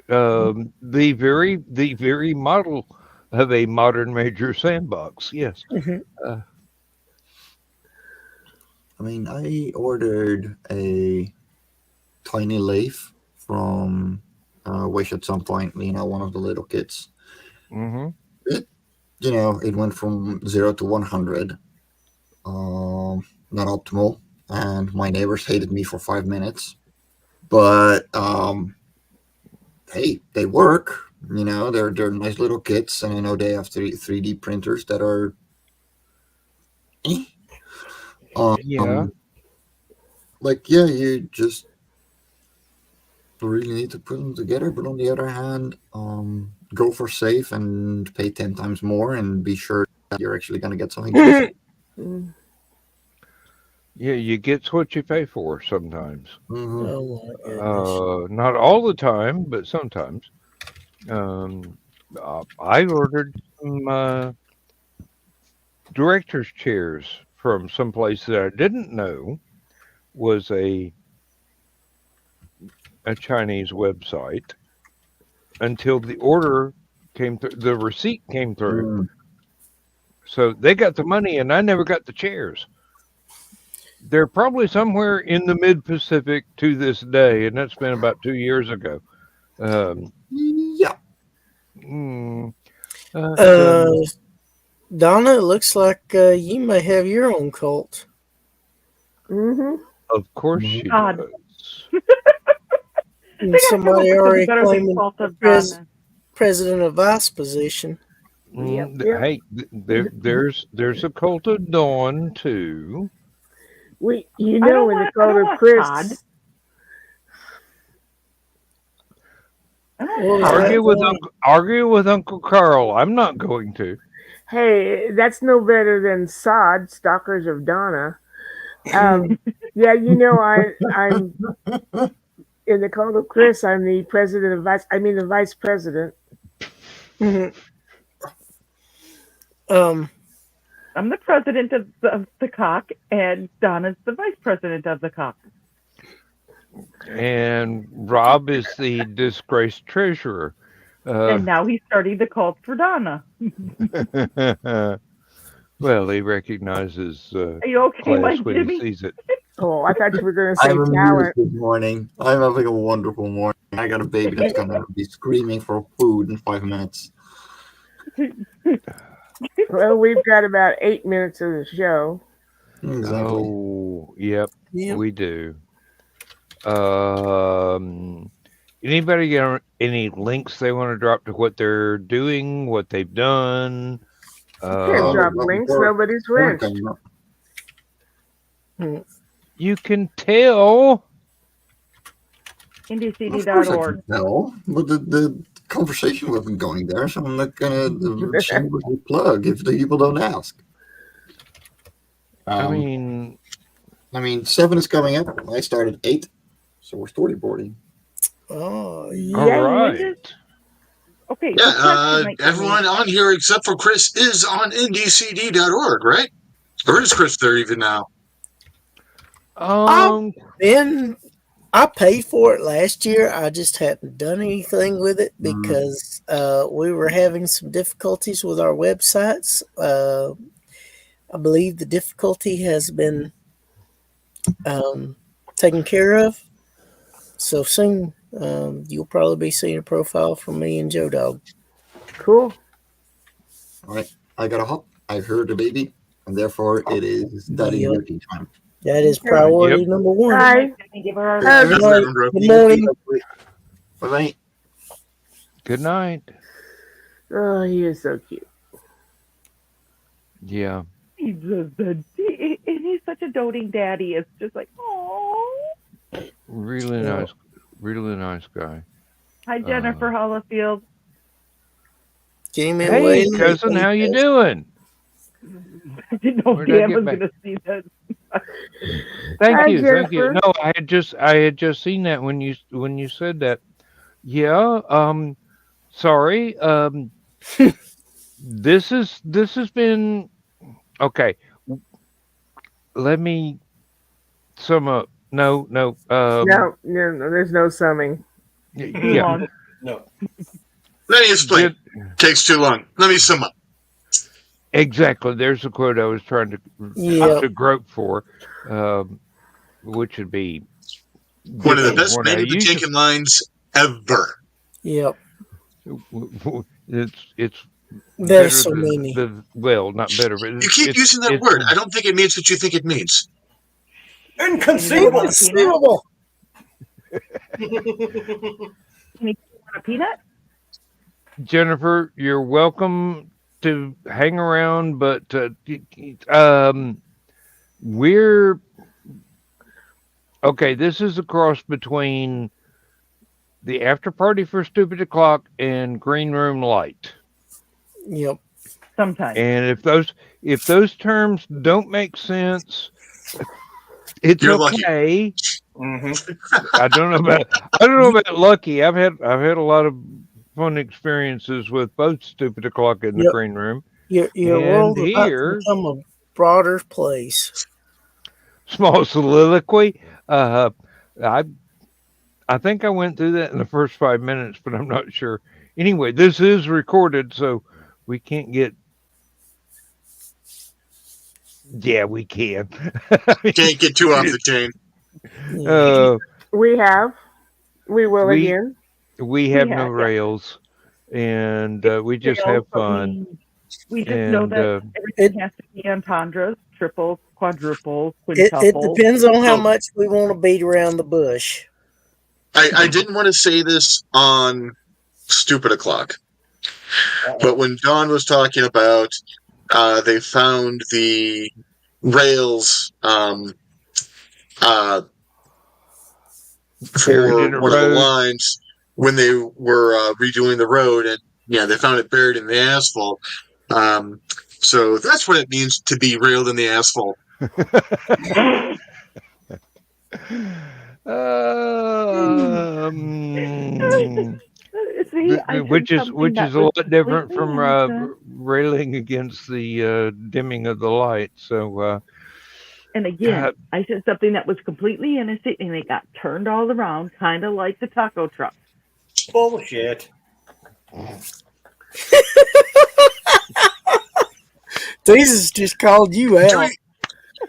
The very model of a modern major sandbox. Yes. Mhm. Uh, I mean, I ordered a tiny lathe from Wish at some point. One of the little kits. hmm It, it went from 0 to 100. Not optimal, and my neighbors hated me for 5 minutes. But hey, they work. They're nice little kits, and I know they have 3D printers that are. Eh. Yeah. Um, like yeah, you just really need to put them together. But on the other hand, go for safe and pay 10 times more, and be sure that you're actually going to get something decent. Mm. Yeah. You get what you pay for sometimes. Hmm. Oh my goodness. Not all the time, but sometimes. I ordered some director's chairs from someplace that I didn't know was a Chinese website until the order came through, the receipt came through. Mm. So they got the money and I never got the chairs. They're probably somewhere in the mid Pacific to this day, and that's been about 2 years ago. Um, Yeah. mm, but, Uh, Donna, it looks like you may have your own cult. Mhm. of course Mhm. she God. does. And They gotta come up somebody with something already better than claiming Cult of pres- Donna. president of vice position. Yep. Yep. Hey, there's a cult of Dawn too. You I know, don't in the want. I code don't of want Todd. Chris, I don't What want was Todd. that? Argue with Uncle Carl. I'm not going to. hey, that's no better than Sod, Stalkers of Donna. Um, yeah, I'm in the code of Chris. I'm the president of vice. I mean, the vice president. Mhm. Um, I'm the president of the cock, and Donna's the vice president of the cock. And Rob is the disgraced treasurer. And now he's starting the cult for Donna. Well, he recognizes Are you okay, class Mike when he Jimmy? sees it. Oh, I thought you were going to say I'm amused talent. this morning. I'm having a wonderful morning. I got a baby that's gonna be screaming for food in 5 minutes. Well, we've got about 8 minutes of the show. Exactly. Oh, yep, yeah. we do. Um, Anybody got any links they want to drop to what they're doing, what they've done? You can't drop Well, links. before Nobody's we rich. came up, You can tell. of course I IndieCD.org. can tell, but the conversation wasn't going there, so I'm not gonna shamelessly plug if the people don't ask. I Um, mean, 7 is coming up. I started 8, so we're storyboarding. Oh, all Yay. right. Okay, Yeah, so question, Mike Jimmy. everyone on here except for Chris is on ndcd.org, right? Or is Chris there even now? Um, and I paid for it last year. I just hadn't done anything with it because we were having some difficulties with our websites. I believe the difficulty has been taken care of. So soon you'll probably be seeing a profile from me and Joe Dog. Cool. All right, I got a hop. I heard the baby, and therefore it is daddy Yep. duty time. That is priority number one. Bye. Mike Jimmy, give her our Hug. Good That's night. Sandra. Good morning. Bye-bye. good night. Oh, he is so cute. Yeah. He's and he's such a doting daddy. It's just like, oh. Really nice guy. Hi, Jennifer Hollifield. Came in Hey, way cousin, late. how you doing? I didn't know Where'd I Dan get was back? going to see this. Thank Hi, you. Jennifer. No, I had just seen that when you said that. Yeah. Sorry. This has been okay. Let me sum up. No. No, there's no summing. Too Yeah. long. No. Let me explain. Takes too long. Let me sum up. Exactly. There's the quote I was trying Yeah. to grope for, which would be One of the different best from what I Manny usually. Patinkin lines ever. Yep. It's There's better so than many. well, not better, but You keep using that word. I don't think it means what you think it means. Inconceivable. Inconceivable. Can you want a peanut? Jennifer, you're welcome to hang around, but we're okay. This is a cross between the after party for Stupid O'Clock and Green Room Light. Yep. Sometimes. And if those terms don't make sense, it's You're lucky. okay. Mm-hmm. I don't know about lucky. I've had a lot of fun experiences with both Stupid O'Clock and the Yep. Green Room. Your And world is about to here, become a broader place. small soliloquy. I think I went through that in the first 5 minutes, but I'm not sure. Anyway, this is recorded, so we can't get. Yeah, we can. Can't get too off the chain. We will we again. we have no rails, and we just have fun. We just know And that everything has to be entendres, triples, quadruples, It quintuples. depends on how much we want to beat around the bush. I didn't want to say this on Stupid O'Clock, but when Dawn was talking about they found the rails Buried in for a one of the road. lines when they were redoing the road, and yeah, they found it buried in the asphalt. So that's what it means to be railed in the asphalt. See, which is a lot different from innocent. railing against the dimming of the light. So, and again, I said something that was completely innocent, and it got turned all around, kind of like the taco truck. Bullshit. Jesus just called you out.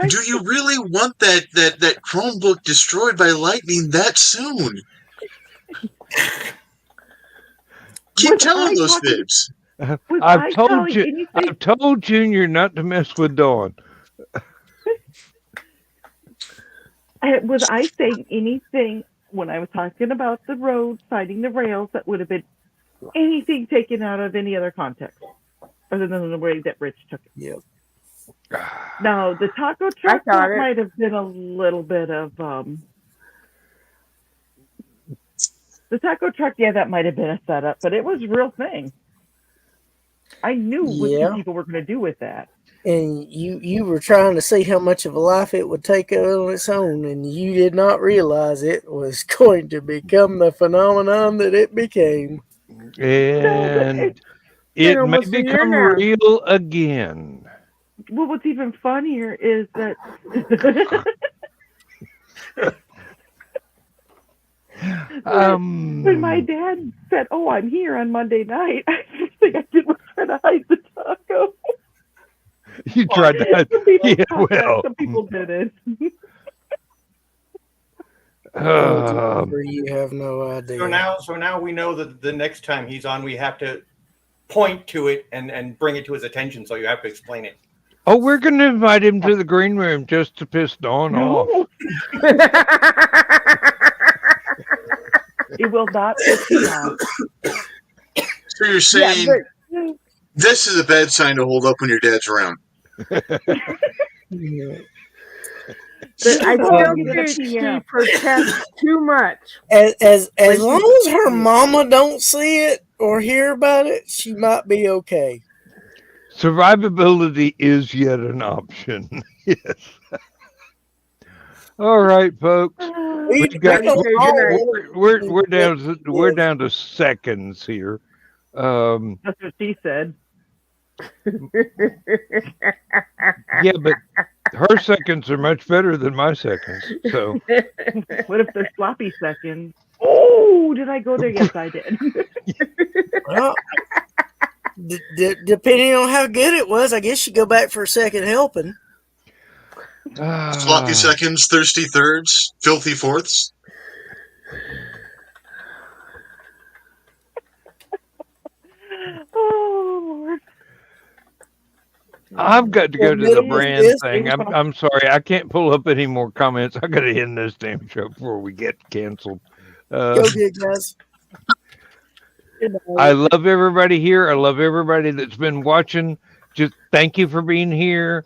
Do you really want that Chromebook destroyed by lightning that soon? Keep telling those fibs. I've told Junior not to mess with Dawn. Was I saying anything when I was talking about the road, fighting the rails, that would have been anything taken out of any other context, other than the way that Rich took it? Yep. Now, the taco truck might have been a little bit of the taco truck. Yeah, that might have been a setup, but it was a real thing. I knew what you people were going to do with that. And you were trying to see how much of a life it would take on its own, and you did not realize it was going to become the phenomenon that it became. And it may become real again. Well, what's even funnier is that when my dad said, "Oh, I'm here on Monday night," I think I did was try to hide the taco. You tried that? Yeah, well, some people did it. You have no idea. So now we know that the next time he's on, we have to point to it and bring it to his attention. So you have to explain it. Oh, we're going to invite him to the green room just to piss Dawn off. It will not piss me off. So you're saying this is a bad sign to hold up when your dad's around. I still think she protests too much. As long as her mama don't see it or hear about it, she might be okay. Survivability is yet an option. Yes. All right, folks. We're down to seconds here. That's what she said. Yeah, but her seconds are much better than my seconds. So what if they're sloppy seconds? Oh, did I go there? Yes, I did. Well, depending on how good it was, I guess you go back for a second helping. Sloppy seconds, thirsty thirds, filthy fourths. Oh, Lord. I've got to go to the middle of brand this, thing. I'm sorry, I can't pull up any more comments. I got to end this damn show before we get canceled. Go get guys. I love everybody here. I love everybody that's been watching. Just thank you for being here.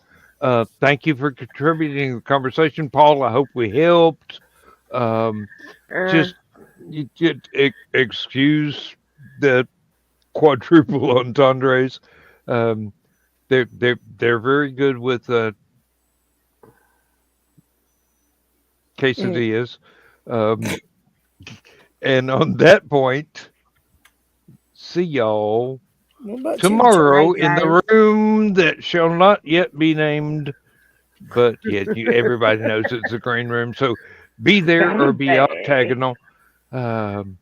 Thank you for contributing to the conversation, Paul. I hope we helped. Just you excuse the quadruple entendres. They're very good with quesadillas. And on that point, see y'all tomorrow in the room that shall not yet be named, but yet everybody knows it's the green room. So be there or be octagonal. Bye-bye.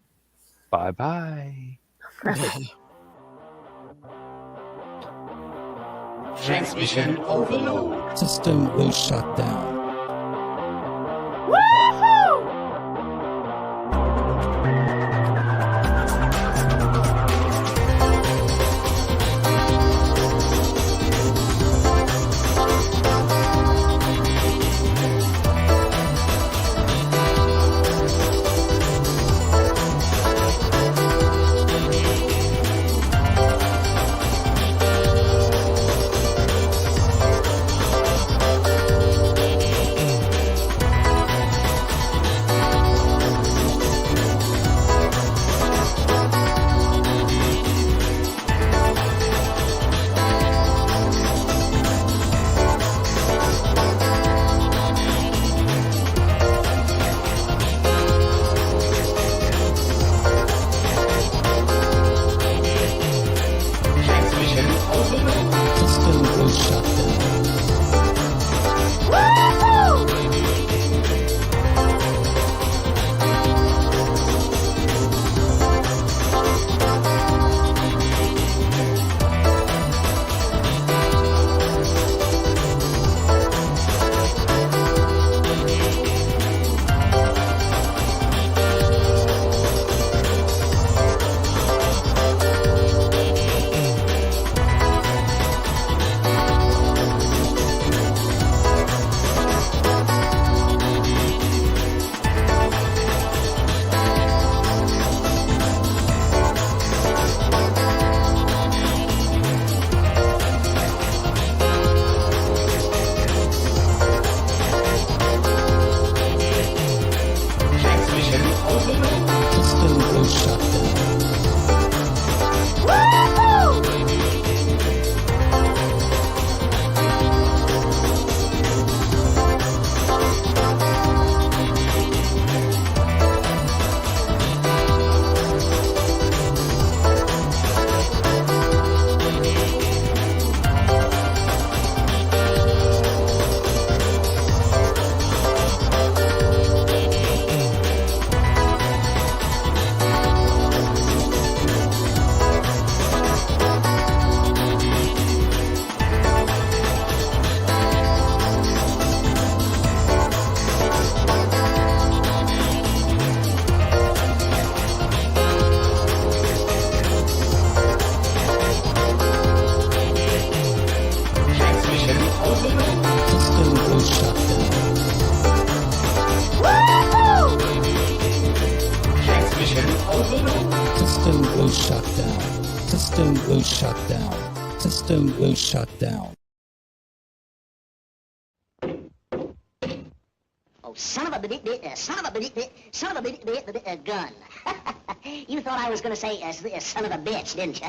Transmission overload. System will shut down. System will shut down. System will shut down. System will shut down. Oh, son of a gun. You thought I was going to say son of a bitch, didn't you?